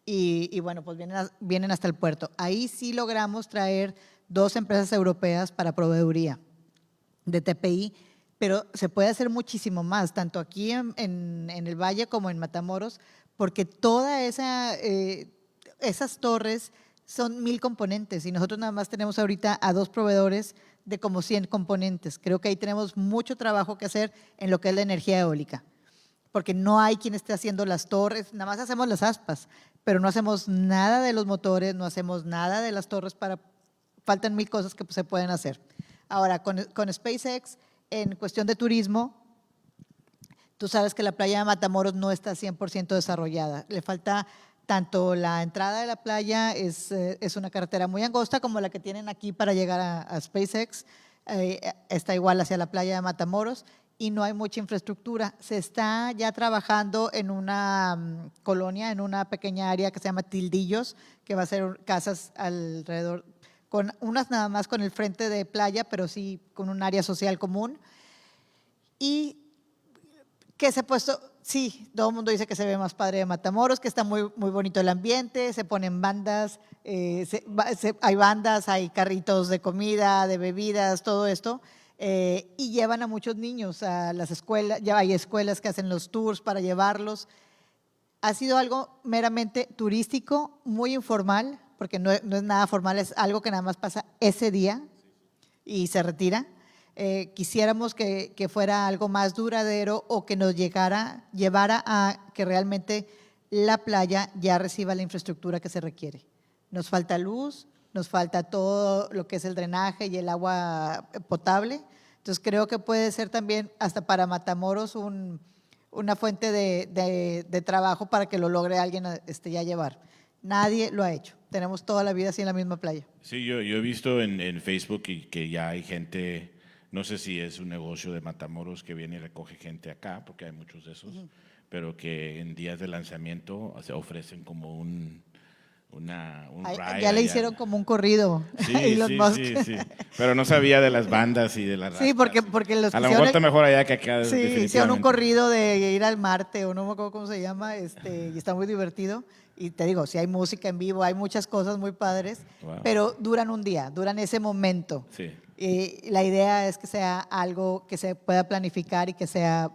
y bueno, pues vienen hasta el puerto. Ahí sí logramos traer 2 empresas europeas para proveeduría de TPI, pero se puede hacer muchísimo más, tanto aquí en el Valle como en Matamoros, porque todas esas torres son 1000 componentes y nosotros nada más tenemos ahorita a 2 proveedores de como 100 componentes. Creo que ahí tenemos mucho trabajo que hacer en lo que es la energía eólica, porque no hay quien esté haciendo las torres, nada más hacemos las aspas, pero no hacemos nada de los motores, no hacemos nada de las torres, faltan 1000 cosas que se pueden hacer. Ahora, con SpaceX, en cuestión de turismo, tú sabes que la playa de Matamoros no está 100% desarrollada. Le falta tanto la entrada de la playa, es una carretera muy angosta como la que tienen aquí para llegar a SpaceX. Está igual hacia la playa de Matamoros y no hay mucha infraestructura. Se está ya trabajando en una colonia, en una pequeña área que se llama Tildillos, que va a ser casas alrededor, con unas nada más con el frente de playa, pero sí con un área social común. Y que se ha puesto, sí, todo el mundo dice que se ve más padre de Matamoros, que está muy, muy bonito el ambiente, se ponen bandas, hay bandas, hay carritos de comida, de bebidas, todo esto, y llevan a muchos niños a las escuelas, ya hay escuelas que hacen los tours para llevarlos. Ha sido algo meramente turístico, muy informal, porque no es nada formal, es algo que nada más pasa ese día y se retira. Quisiéramos que fuera algo más duradero o que nos llevara a que realmente la playa ya reciba la infraestructura que se requiere. Nos falta luz, nos falta todo lo que es el drenaje y el agua potable. Entonces creo que puede ser también hasta para Matamoros una fuente de trabajo para que lo logre alguien ya llevar. Nadie lo ha hecho. Tenemos toda la vida así en la misma playa. Sí, yo he visto en Facebook que ya hay gente, no sé si es un negocio de Matamoros que viene y recoge gente acá, porque hay muchos de esos, pero que en días de lanzamiento se ofrecen como un ride. Ya le hicieron como un corrido Sí, a Elon Musk. sí. Pero no sabía de las bandas y de las Sí, rastas. porque los A lo mejor está mejor allá que acá, sí, hicieron un definitivamente. corrido de ir al Marte, o no me acuerdo cómo se llama, y está muy divertido. Y te digo, si hay música en vivo, hay muchas cosas muy padres, Wow. pero duran un día, duran ese momento. Sí. La idea es que sea algo que se pueda planificar y que sea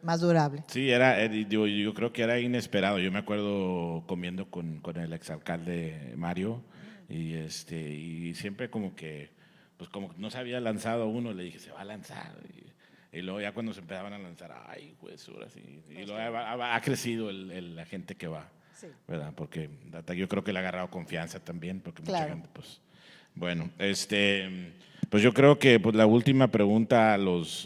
más durable. Sí, yo creo que era inesperado. Yo me acuerdo comiendo con el exalcalde Mario y siempre como que, pues como no se había lanzado uno, le dije, se va a lanzar. Y luego ya cuando se empezaban a lanzar, ay, pues ahora sí. Y luego ha crecido la gente que va, Sí. ¿verdad? Porque yo creo que le ha agarrado confianza también, porque mucha Claro. gente, pues, bueno, pues yo creo que pues, la última pregunta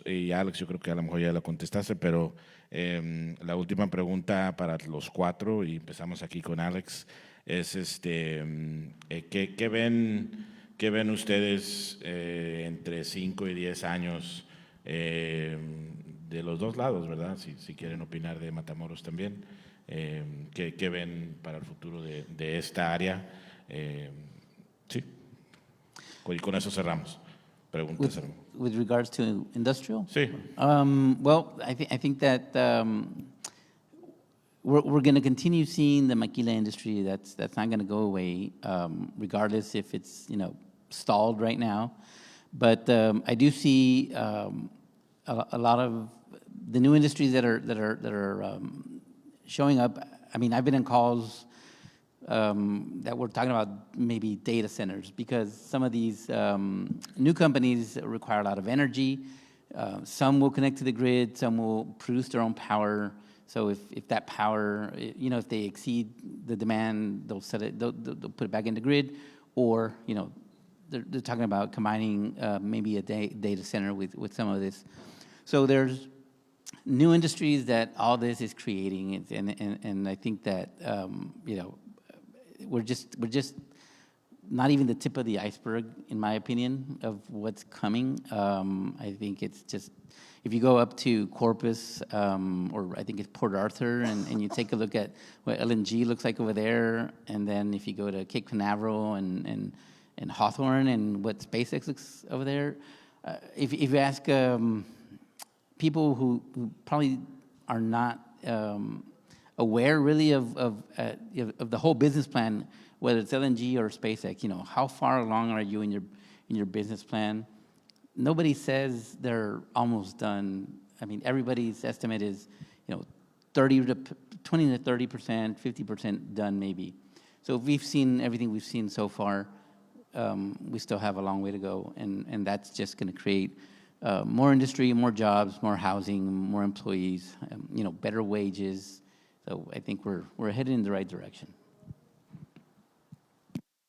y Alex, yo creo que a lo mejor ya la contestaste, pero la última pregunta para los 4, y empezamos aquí con Alex, es ¿qué ven ustedes entre 5 y 10 años de los dos lados, ¿verdad? Si quieren opinar de Matamoros también, ¿qué ven para el futuro de esta área? Sí. Y con eso cerramos. Preguntas. With regards to industrial? Sí. Well, I think that we're going to continue seeing the maquila industry. That's not going to go away, regardless if it's stalled right now. But I do see a lot of the new industries that are showing up. I mean, I've been in calls that we're talking about maybe data centers, because some of these new companies require a lot of energy. Some will connect to the grid, some will produce their own power. So if that power, you know, if they exceed the demand, they'll put it back in the grid, or, you know, they're talking about combining maybe a data center with some of this. So there's new industries that all this is creating, and I think that you know, we're just not even the tip of the iceberg, in my opinion, of what's coming. I think it's just, if you go up to Corpus, or I think it's Port Arthur, and you take a look at what LNG looks like over there, and then if you go to Cape Canaveral and Hawthorne and what SpaceX looks over there, if you ask people who probably are not aware really of the whole business plan, whether it's LNG or SpaceX, you know, how far along are you in your business plan? Nobody says they're almost done. I mean, everybody's estimate is, you know, 20 to 30%, 50% done maybe. So if we've seen everything we've seen so far, we still have a long way to go, and that's just going to create more industry, more jobs, more housing, more employees, you know, better wages. So I think we're headed in the right direction.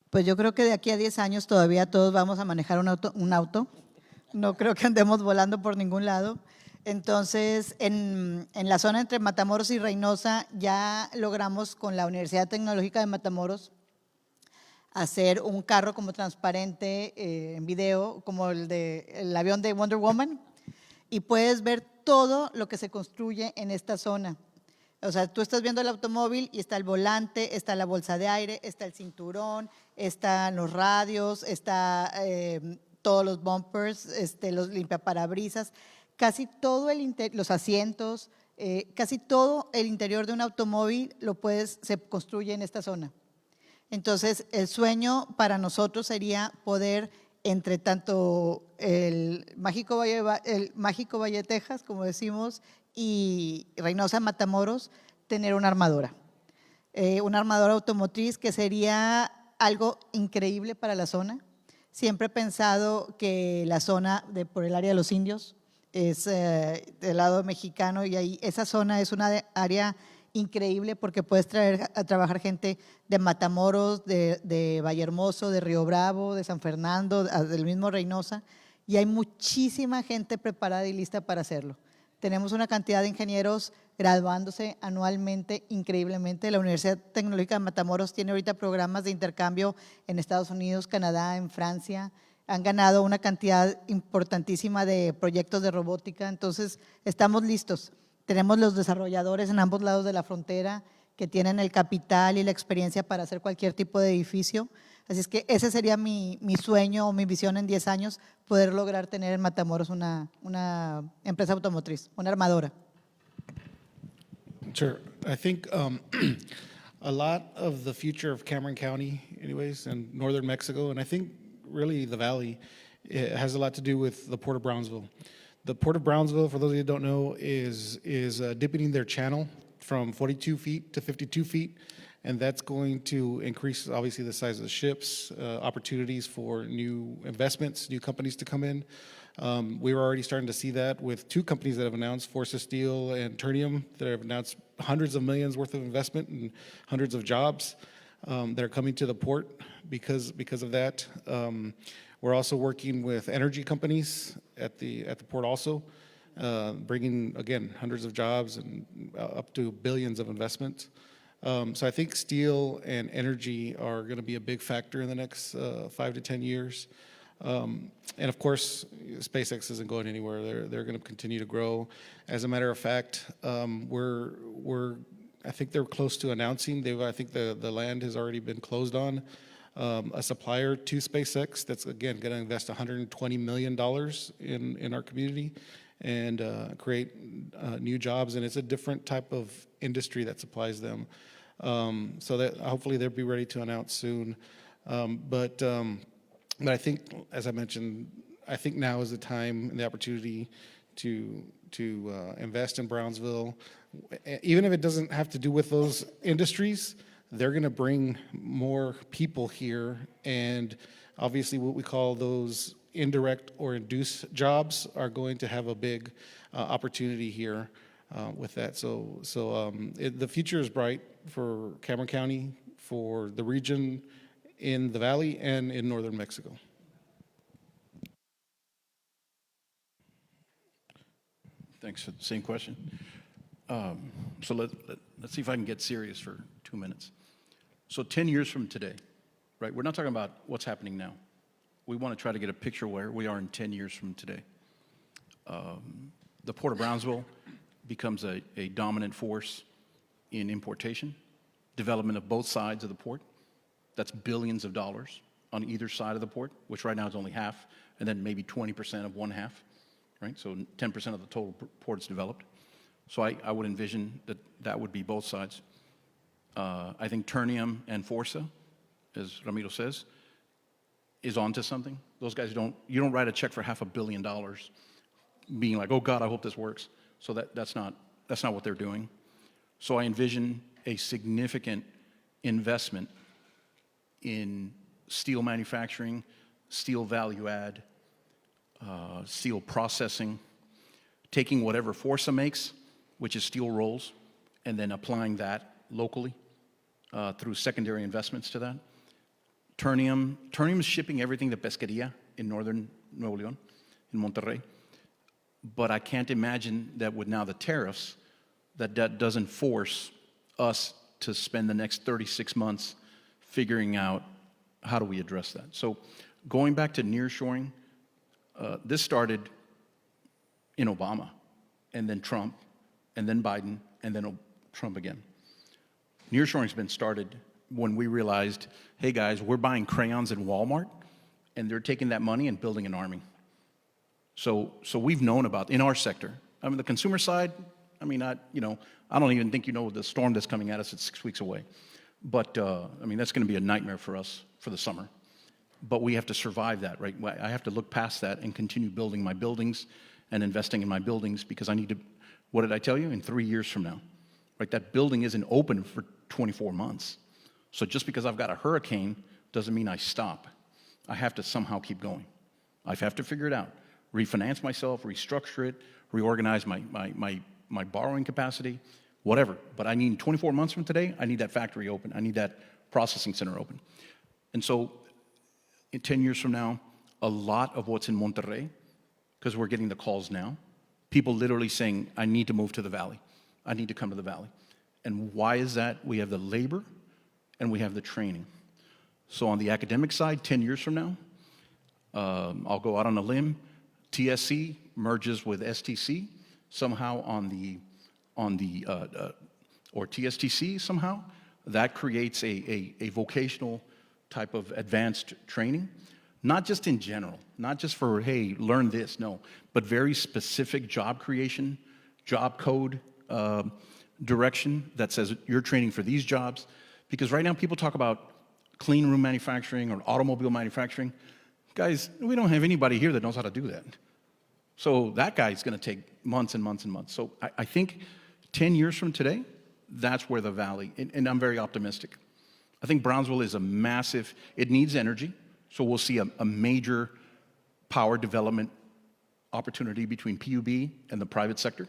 Pues yo creo que de aquí a 10 años todavía todos vamos a manejar un auto. No creo que andemos volando por ningún lado. Entonces, en la zona entre Matamoros y Reynosa ya logramos con la Universidad Tecnológica de Matamoros hacer un carro como transparente en video, como el avión de Wonder Woman, y puedes ver todo lo que se construye en esta zona. O sea, tú estás viendo el automóvil y está el volante, está la bolsa de aire, está el cinturón, están los radios, está todos los bumpers, los limpiaparabrisas, casi todo los asientos, casi todo el interior de un automóvil se construye en esta zona. Entonces, el sueño para nosotros sería poder, entre tanto el Mágico Valle, Texas, como decimos, y Reynosa, Matamoros, tener una armadora automotriz, que sería algo increíble para la zona. Siempre he pensado que la zona por el área de los indios es del lado mexicano, y ahí esa zona es una área increíble porque puedes traer a trabajar gente de Matamoros, de Vallehermoso, de Río Bravo, de San Fernando, del mismo Reynosa, y hay muchísima gente preparada y lista para hacerlo. Tenemos una cantidad de ingenieros graduándose anualmente increíblemente. La Universidad Tecnológica de Matamoros tiene ahorita programas de intercambio en Estados Unidos, Canadá, en Francia. Han ganado una cantidad importantísima de proyectos de robótica, entonces estamos listos. Tenemos los desarrolladores en ambos lados de la frontera que tienen el capital y la experiencia para hacer cualquier tipo de edificio. Así es que ese sería mi sueño o mi visión en 10 años, poder lograr tener en Matamoros una empresa automotriz, una armadora. Sure. I think a lot of the future of Cameron County, anyways, and northern Mexico, and I think really the valley, it has a lot to do with the Port of Brownsville. The Port of Brownsville, for those of you who don't know, is deepening their channel from 42 feet to 52 feet, and that's going to increase, obviously, the size of the ships, opportunities for new investments, new companies to come in. We were already starting to see that with two companies that have announced, Forces Steel and Ternium, that have announced hundreds of millions worth of investment and hundreds of jobs that are coming to the port because of that. We're also working with energy companies at the port also, bringing, again, hundreds of jobs and up to billions of investment. So I think steel and energy are going to be a big factor in the next 5 to 10 years. And of course, SpaceX isn't going anywhere. They're going to continue to grow. As a matter of fact, I think they're close to announcing. I think the land has already been closed on. A supplier to SpaceX that's, again, going to invest $120 million in our community and create new jobs. And it's a different type of industry that supplies them. So that hopefully they'll be ready to announce soon. But I think, as I mentioned, I think now is the time and the opportunity to invest in Brownsville. Even if it doesn't have to do with those industries, they're going to bring more people here, and obviously what we call those indirect or induced jobs are going to have a big opportunity here with that. The future is bright for Cameron County, for the region in the valley and in northern Mexico. Thanks for the same question. So let's see if I can get serious for 2 minutes. So 10 years from today, right? We're not talking about what's happening now. We want to try to get a picture where we are in 10 years from today. The Port of Brownsville becomes a dominant force in importation, development of both sides of the port. That's billions of dollars on either side of the port, which right now is only half, and then maybe 20% of one half, right? So 10% of the total port is developed. So I would envision that would be both sides. I think Ternium and Forza, as Ramiro says, is onto something. Those guys you don't write a check for $500 million being like, oh God, I hope this works. So that's not what they're doing. So I envision a significant investment in steel manufacturing, steel value add, steel processing, taking whatever Forza makes, which is steel rolls, and then applying that locally through secondary investments to that. Ternium is shipping everything to Pesquería in northern Nuevo León, in Monterrey. But I can't imagine that with now the tariffs, that doesn't force us to spend the next 36 months figuring out how do we address that. So going back to nearshoring, this started in Obama, and then Trump, and then Biden, and then Trump again. Nearshoring's been started when we realized, hey guys, we're buying crayons in Walmart, and they're taking that money and building an army. So we've known about, in our sector, I mean, the consumer side, I mean, I don't even think you know the storm that's coming at us. It's 6 weeks away. But, I mean, that's going to be a nightmare for us for the summer. But we have to survive that, right? I have to look past that and continue building my buildings and investing in my buildings because I need to, what did I tell you? In 3 years from now, right? That building isn't open for 24 months. So just because I've got a hurricane doesn't mean I stop. I have to somehow keep going. I have to figure it out. Refinance myself, restructure it, reorganize my borrowing capacity, whatever. But I need 24 months from today, I need that factory open. I need that processing center open. And so in 10 years from now, a lot of what's in Monterrey, because we're getting the calls now, people literally saying, I need to move to the valley. I need to come to the valley. And why is that? We have the labor and we have the training. So on the academic side, 10 years from now, I'll go out on a limb, TSC merges with STC somehow or TSTC somehow. That creates a vocational type of advanced training, not just in general, not just for, hey, learn this, no, but very specific job creation, job code direction that says you're training for these jobs. Because right now people talk about clean room manufacturing or automobile manufacturing. Guys, we don't have anybody here that knows how to do that. So that guy's going to take months and months and months. So I think 10 years from today, that's where the valley, and I'm very optimistic. I think Brownsville is a massive, it needs energy. So we'll see a major power development opportunity between PUB and the private sector.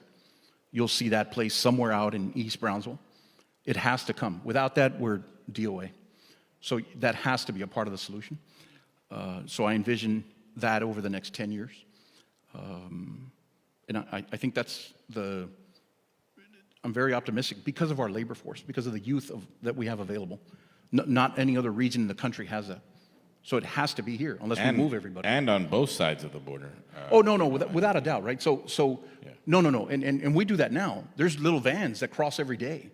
You'll see that place somewhere out in East Brownsville. It has to come. Without that, we're DOA. So that has to be a part of the solution. So I envision that over the next 10 years. And I think that's I'm very optimistic because of our labor force, because of the youth that we have available. Not any other region in the country has that. So it has to be here unless we move everybody. And on both sides of the border. No, without a doubt, right? So yeah. No. And we do that now. There's little vans that cross every day.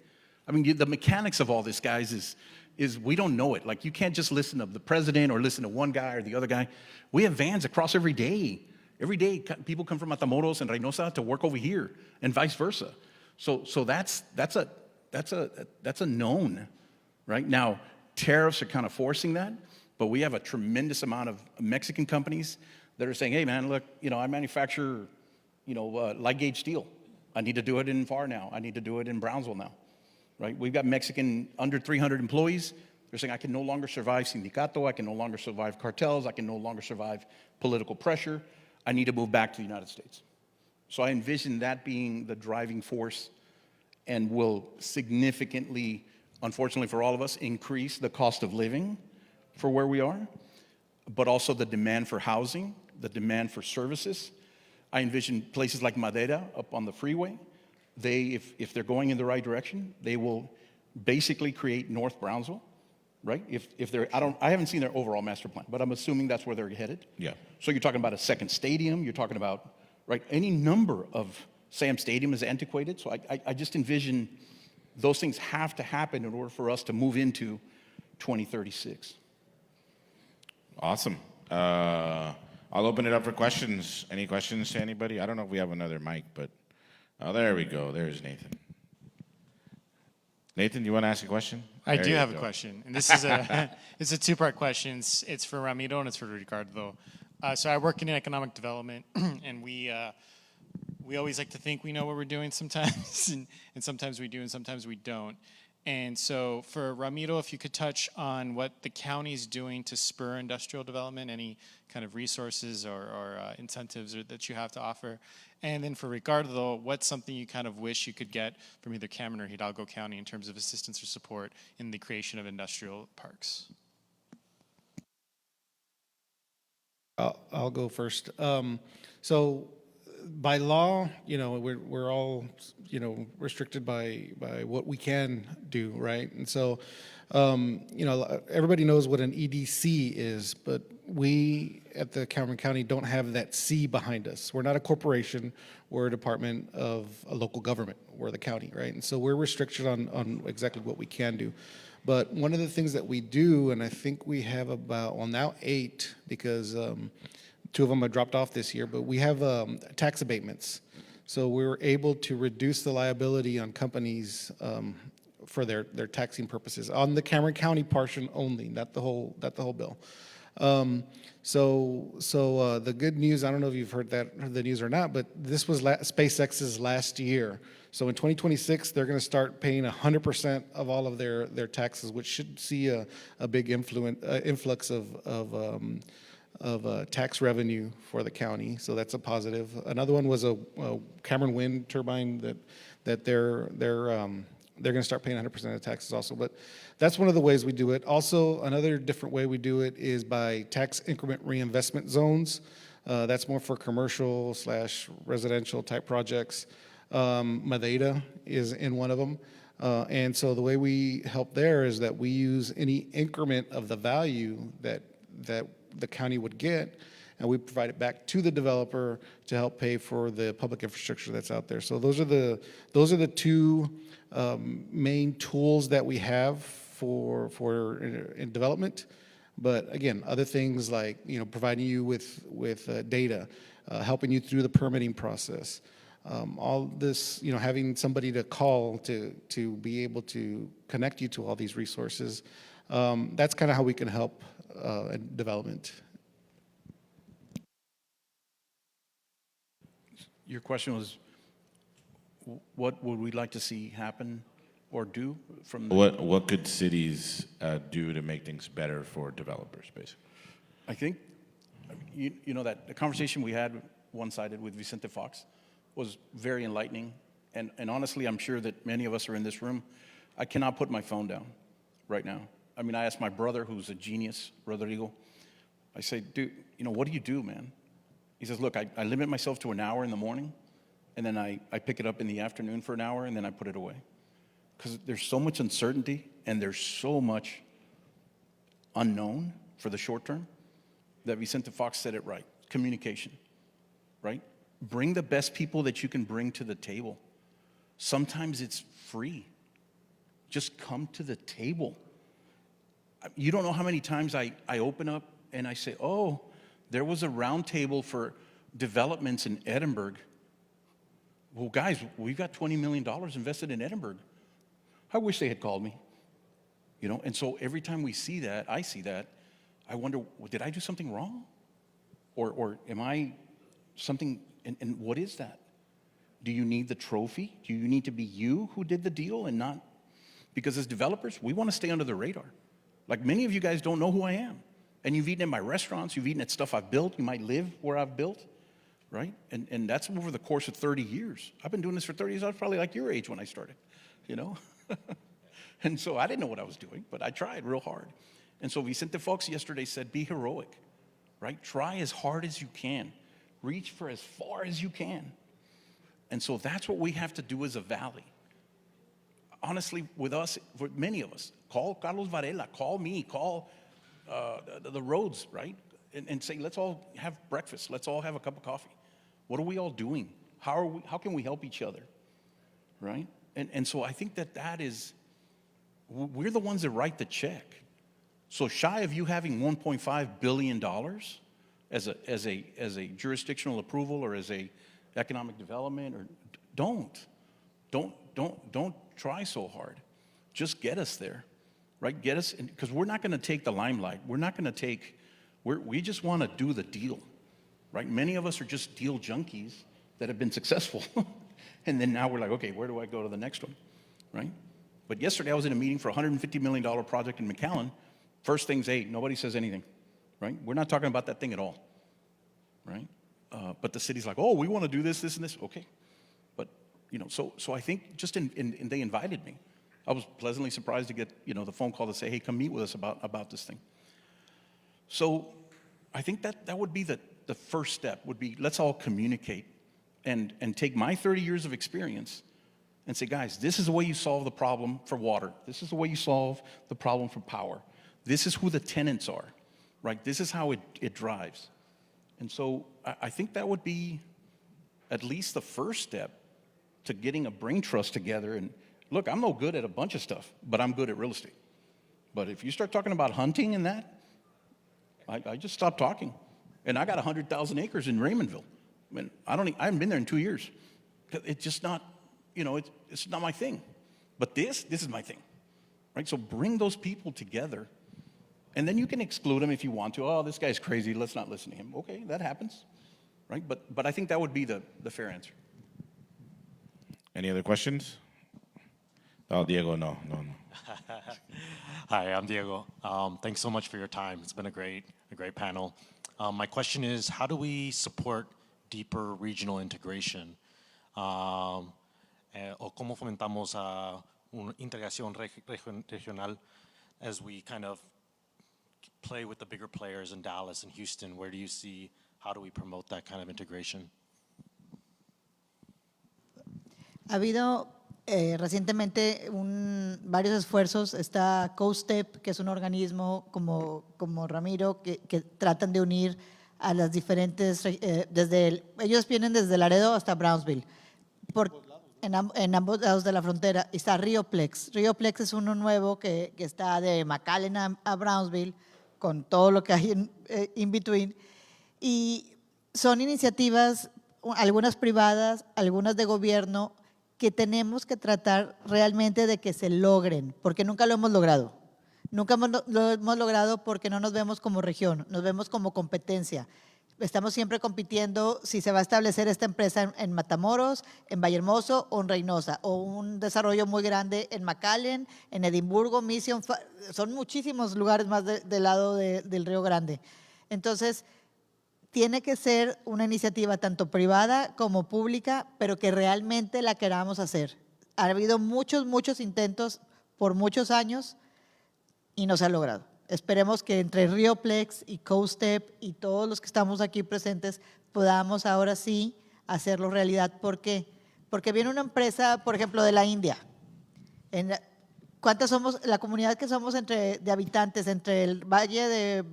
I mean, the mechanics of all this, guys, is we don't know it. Like, you can't just listen to the president or listen to one guy or the other guy. We have vans that cross every day. Every day, people come from Matamoros and Reynosa to work over here, and vice versa. So that's a known, right? Now, tariffs are kind of forcing that, but we have a tremendous amount of Mexican companies that are saying, hey man, look, I manufacture, light gauge steel. I need to do it in FAR now. I need to do it in Brownsville now, right? We've got Mexican under 300 employees. They're saying, I can no longer survive sindicato. I can no longer survive cartels. I can no longer survive political pressure. I need to move back to the United States. So I envision that being the driving force and will significantly, unfortunately for all of us, increase the cost of living for where we are, but also the demand for housing, the demand for services. I envision places like Madera up on the freeway. If they're going in the right direction, they will basically create North Brownsville, right? If they're, I haven't seen their overall master plan, but I'm assuming that's where they're headed. Yeah. So you're talking about a second stadium. You're talking about, right, any number of, Sam Stadium is antiquated. So I just envision those things have to happen in order for us to move into 2036. Awesome. I'll open it up for questions. Any questions to anybody? I don't know if we have another mic, but there we go. There's Nathan. Nathan, you want to ask a question? I There do you have go. a question, and this is it's a two-part question. It's for Ramiro and it's for Ricardo. So I work in economic development, and we always like to think we know what we're doing sometimes, and sometimes we do, and sometimes we don't. And so for Ramiro, if you could touch on what the county's doing to spur industrial development, any kind of resources or incentives that you have to offer. And then for Ricardo, what's something you kind of wish you could get from either Cameron or Hidalgo County in terms of assistance or support in the creation of industrial parks? I'll go first. So by law, we're all, restricted by what we can do, right? And so, everybody knows what an EDC is, but we at the Cameron County don't have that C behind us. We're not a corporation. We're a department of a local government. We're the county, right? And so we're restricted on exactly what we can do. But one of the things that we do, and I think we have about, now 8, because 2 of them have dropped off this year, but we have tax abatements. So we were able to reduce the liability on companies for their taxing purposes on the Cameron County portion only, not the whole bill. So the good news, I don't know if you've heard the news or not, but this was SpaceX's last year. So in 2026, they're going to start paying 100% of all of their taxes, which should see a big influx of tax revenue for the county. So that's a positive. Another one was a Cameron wind turbine that they're going to start paying 100% of the taxes also. But that's one of the ways we do it. Also, another different way we do it is by tax increment reinvestment zones. That's more for commercial / residential type projects. Moderator is in one of them. And so the way we help there is that we use any increment of the value that the county would get, and we provide it back to the developer to help pay for the public infrastructure that's out there. So those are the 2 main tools that we have for in development. But again, other things like providing you with data, helping you through the permitting process, all this, having somebody to call to be able to connect you to all these resources. That's kind of how we can help development. Your question was, what would we like to see happen or do from the... What could cities do to make things better for developers, basically? I think, that the conversation we had one-sided with Vicente Fox was very enlightening. And honestly, I'm sure that many of us are in this room. I cannot put my phone down right now. I mean, I asked my brother, who's a genius, Rodrigo, I say, dude, what do you do, man? He says, look, I limit myself to an hour in the morning, and then I pick it up in the afternoon for an hour, and then I put it away. Because there's so much uncertainty, and there's so much unknown for the short term, that Vicente Fox said it right. Communication, right? Bring the best people that you can bring to the table. Sometimes it's free. Just come to the table. You don't know how many times I open up and I say, oh, there was a round table for developments in Edinburgh. Well, guys, we've got $20 million invested in Edinburgh. I wish they had called me. And so every time I see that, I wonder, well, did I do something wrong? Or am I something, and what is that? Do you need the trophy? Do you need to be you who did the deal and not? Because as developers, we want to stay under the radar. Like many of you guys don't know who I am. And you've eaten at my restaurants, you've eaten at stuff I've built, you might live where I've built, right? And that's over the course of 30 years. I've been doing this for 30 years. I was probably like your age when I started, you know? And so I didn't know what I was doing, but I tried real hard. And so Vicente Fox yesterday said, be heroic, right? Try as hard as you can. Reach for as far as you can. And so that's what we have to do as a valley. Honestly, with us, for many of us, call Carlos Varela, call me, call the roads, right? And say, let's all have breakfast. Let's all have a cup of coffee. What are we all doing? How can we help each other, right? And so I think that is, we're the ones that write the check. So shy of you having $1.5 billion as a jurisdictional approval or as a economic development, or don't try so hard. Just get us there, right? Get us, because we're not going to take the limelight. We're not going to take, we just want to do the deal, right? Many of us are just deal junkies that have been successful. And then now we're like, okay, where do I go to the next one, right? But yesterday I was in a meeting for a $150 million project in McAllen. First thing's, hey, nobody says anything, right? We're not talking about that thing at all, right? But the city's like, oh, we want to do this, this, and this. Okay. But, you know, so I think just they invited me. I was pleasantly surprised to get, you know, the phone call to say, hey, come meet with us about this thing. So I think that would be the first step, would be let's all communicate and take my 30 years of experience and say, guys, this is the way you solve the problem for water. This is the way you solve the problem for power. This is who the tenants are, right? This is how it drives. And so I think that would be at least the first step to getting a brain trust together. And look, I'm no good at a bunch of stuff, but I'm good at real estate. But if you start talking about hunting and that, I just stop talking. And I got 100,000 acres in Raymondville. I mean, I haven't been there in 2 years. It's just not, you know, it's not my thing. But this is my thing, right? So bring those people together. And then you can exclude them if you want to. Oh, this guy's crazy. Let's not listen to him. Okay, that happens, right? But I think that would be the fair answer. Any other questions? Oh, Diego, no. Hi, I'm Diego. Thanks so much for your time. It's been a great panel. My question is, how do we support deeper regional integration? O cómo fomentamos una integración regional as we kind of play with the bigger players in Dallas and Houston? Where do you see, how do we promote that kind of integration? Ha habido recientemente varios esfuerzos. Está CoStep, que es un organismo como Ramiro, que tratan de unir a las diferentes, ellos vienen desde Laredo hasta Brownsville, en ambos lados de la frontera. Está Rioplex. Rioplex es uno nuevo que está de McAllen a Brownsville, con todo lo que hay in between. Y son iniciativas, algunas privadas, algunas de gobierno, que tenemos que tratar realmente de que se logren, porque nunca lo hemos logrado. Nunca lo hemos logrado porque no nos vemos como región, nos vemos como competencia. Estamos siempre compitiendo si se va a establecer esta empresa en Matamoros, en Vallehermoso o en Reynosa, o un desarrollo muy grande en McAllen, en Edimburgo, Mission, son muchísimos lugares más del lado del Río Grande. Entonces, tiene que ser una iniciativa tanto privada como pública, pero que realmente la queramos hacer. Ha habido muchos intentos por muchos años y no se ha logrado. Esperemos que entre Rioplex y CoStep y todos los que estamos aquí presentes podamos ahora sí hacerlo realidad. ¿Por qué? Porque viene una empresa, por ejemplo, de la India. ¿Cuántas somos, la comunidad que somos de habitantes entre el Valle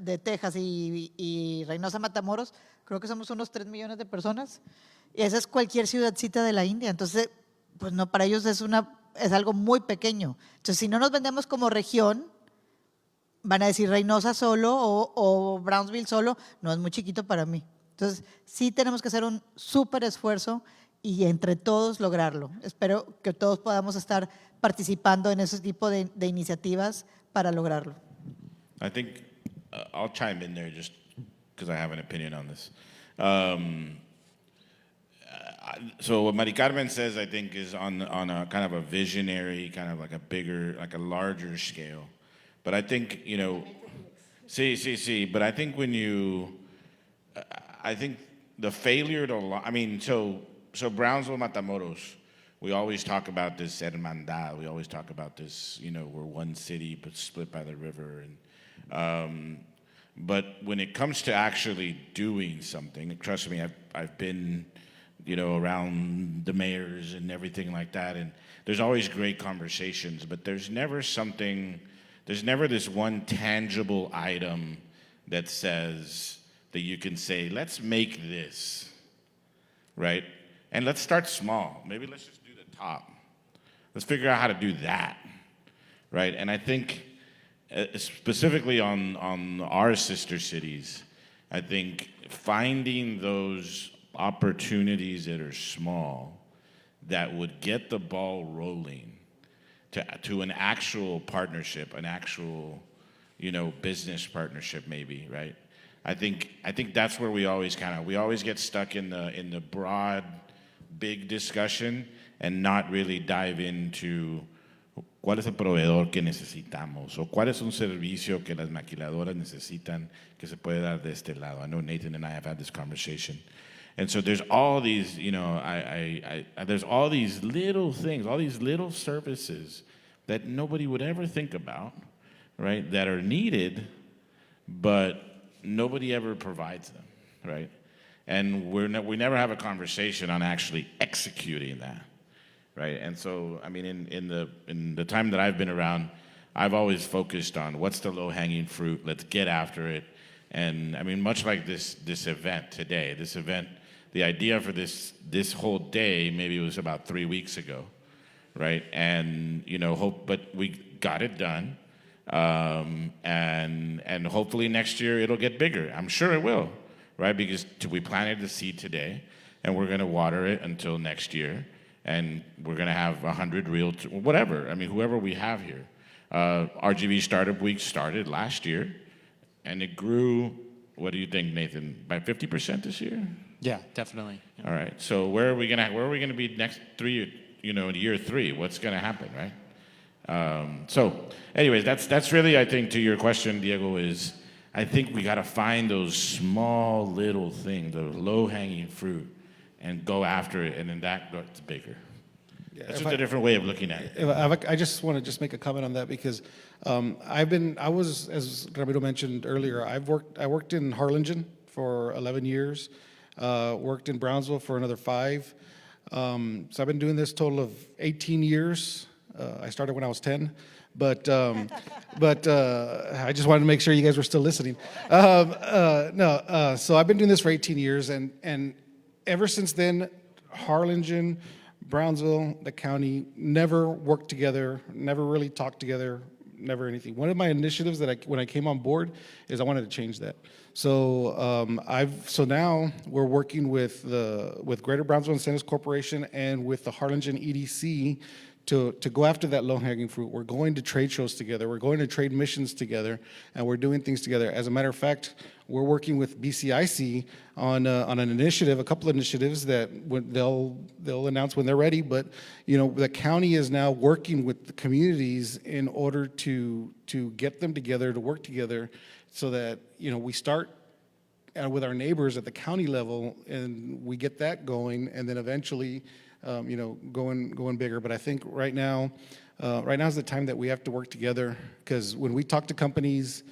de Texas y Reynosa, Matamoros? Creo que somos unos 3 millones de personas. Y esa es cualquier ciudadcita de la India. Entonces, pues no, para ellos es algo muy pequeño. Entonces, si no nos vendemos como región, van a decir Reynosa solo o Brownsville solo, no, es muy chiquito para mí. Entonces, sí tenemos que hacer un súper esfuerzo y entre todos lograrlo. Espero que todos podamos estar participando en ese tipo de iniciativas para lograrlo. I think I'll chime in there just because I have an opinion on this. So what Mari Carmen says, I think, is on a kind of a visionary, kind of like a bigger, like a larger scale. But I think, you know, but I think when you, I think the failure to, I mean, so Brownsville, Matamoros, we always talk about this hermandad. We always talk about this, you know, we're one city but split by the river. And but when it comes to actually doing something, trust me, I've been, you know, around the mayors and everything like that, and there's always great conversations, but there's never this one tangible item that says that you can say, let's make this, right? And let's start small. Maybe let's just do the top. Let's figure out how to do that, right? And I think specifically on our sister cities, I think finding those opportunities that are small that would get the ball rolling to an actual partnership, an actual, you know, business partnership maybe, right? I think that's where we always get stuck in the broad, big discussion and not really dive into cuál es el proveedor que necesitamos o cuál es un servicio que las maquiladoras necesitan que se puede dar de este lado. I know Nathan and I have had this conversation. And so there's all these, you know, there's all these little things, all these little services that nobody would ever think about, right, that are needed, but nobody ever provides them, right? And we never have a conversation on actually executing that, right? And so, I mean, in the time that I've been around, I've always focused on what's the low-hanging fruit, let's get after it. And I mean, much like this event today, the idea for this whole day maybe was about 3 weeks ago, right? And, you know, but we got it done. And hopefully next year it'll get bigger. I'm sure it will, right? Because we planted the seed today, and we're going to water it until next year, and we're going to have 100 whatever. I mean, whoever we have here. RGV Startup Week started last year, and it grew. What do you think, Nathan? By 50% this year? Yeah, definitely. Yeah. All right. So where are we gonna be next 3? You know, in year 3, what's gonna happen, right? So, anyways, that's really, I think, to your question, Diego, is I think we got to find those small little things, those low-hanging fruit, and go after it, and then that gets bigger. Yeah, that's just a different way of looking at it. I just want to make a comment on that because I was, as Ramiro mentioned earlier, I worked in Harlingen for 11 years, worked in Brownsville for another 5. So I've been doing this total of 18 years. I started when I was 10, but I just wanted to make sure you guys were still listening. So I've been doing this for 18 years, and ever since then, Harlingen, Brownsville, the county never worked together, never really talked together, never anything. One of my initiatives that when I came on board is I wanted to change that. So so now we're working with Greater Brownsville Incentives Corporation and with the Harlingen EDC to go after that low-hanging fruit. We're going to trade shows together. We're going to trade missions together, and we're doing things together. As a matter of fact, we're working with BCIC on an initiative, a couple of initiatives that they'll announce when they're ready. But you know, the county is now working with the communities in order to get them together, to work together, so that you know we start with our neighbors at the county level, and we get that going, and then eventually. You know, going bigger. But I think right now is the time that we have to work together, because when we talk to companies,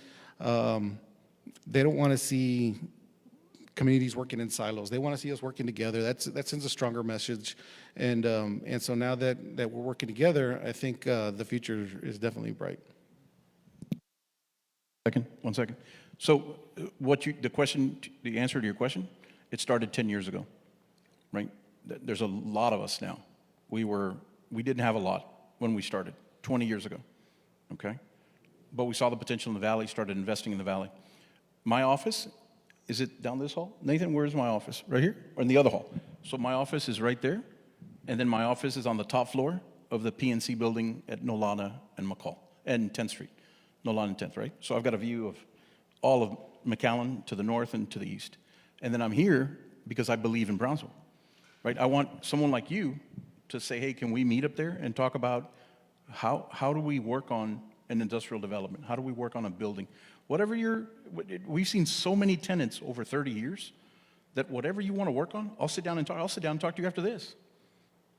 they don't want to see communities working in silos. They want to see us working together. That sends a stronger message. And so now that we're working together, I think the future is definitely bright. One second. So the answer to your question, it started 10 years ago, right? There's a lot of us now. We didn't have a lot when we started 20 years ago, okay? But we saw the potential in the valley, started investing in the valley. My office, is it down this hall? Nathan, where's my office? Right here? Or in the other hall? So my office is right there, and then my office is on the top floor of the PNC building at Nolana and McCall, and 10th Street. Nolana and 10th, right? So I've got a view of all of McAllen to the north and to the east. And then I'm here because I believe in Brownsville, right? I want someone like you to say, hey, can we meet up there and talk about how do we work on an industrial development? How do we work on a building? Whatever we've seen so many tenants over 30 years that whatever you want to work on, I'll sit down and talk to you after this,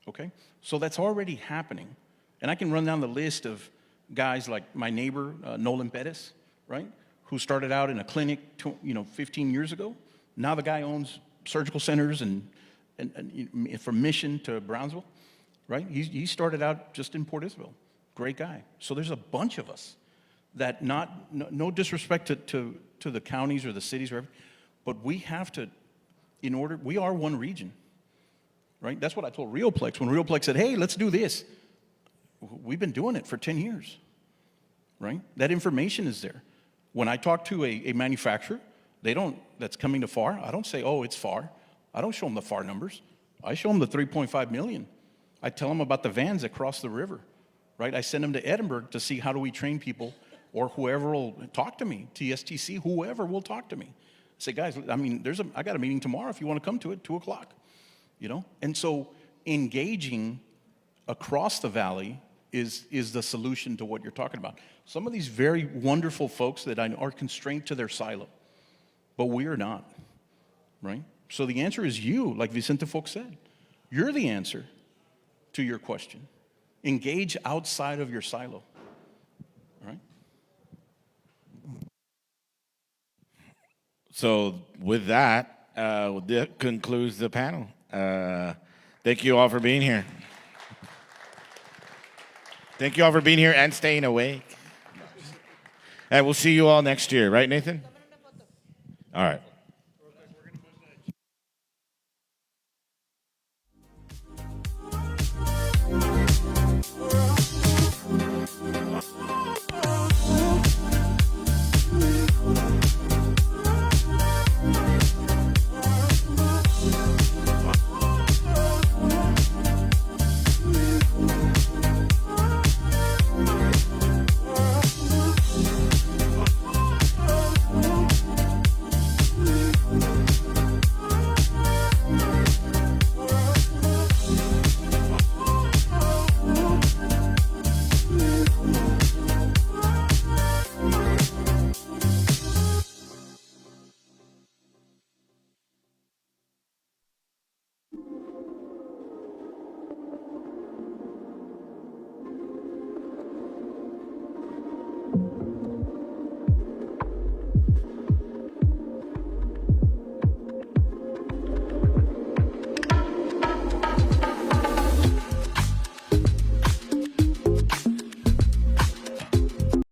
okay? So that's already happening. And I can run down the list of guys like my neighbor, Nolan Perez, right? Who started out in a clinic, 15 years ago. Now the guy owns surgical centers and from Mission to Brownsville, right? He started out just in Port Isabel. Great guy. So there's a bunch of us that no disrespect to the counties or the cities, but we have to, we are one region, right? That's what I told Rioplex. When Rioplex said, hey, let's do this. We've been doing it for 10 years, right? That information is there. When I talk to a manufacturer, that's coming to FAR, I don't say, oh, it's FAR. I don't show them the FAR numbers. I show them the 3.5 million. I tell them about the vans that cross the river, right? I send them to Edinburgh to see how do we train people, or whoever will talk to me, TSTC, whoever will talk to me. I say, guys, I mean, I got a meeting tomorrow if you want to come to it, 2:00, And so engaging across the valley is the solution to what you're talking about. Some of these very wonderful folks that are constrained to their silo, but we are not, right? So the answer is you, like Vicente Fox said. You're the answer to your question. Engage outside of your silo, right? So with that, that concludes the panel. Thank you all for being here. Thank you all for being here and staying awake. And we'll see you all next year, right, Nathan? All right.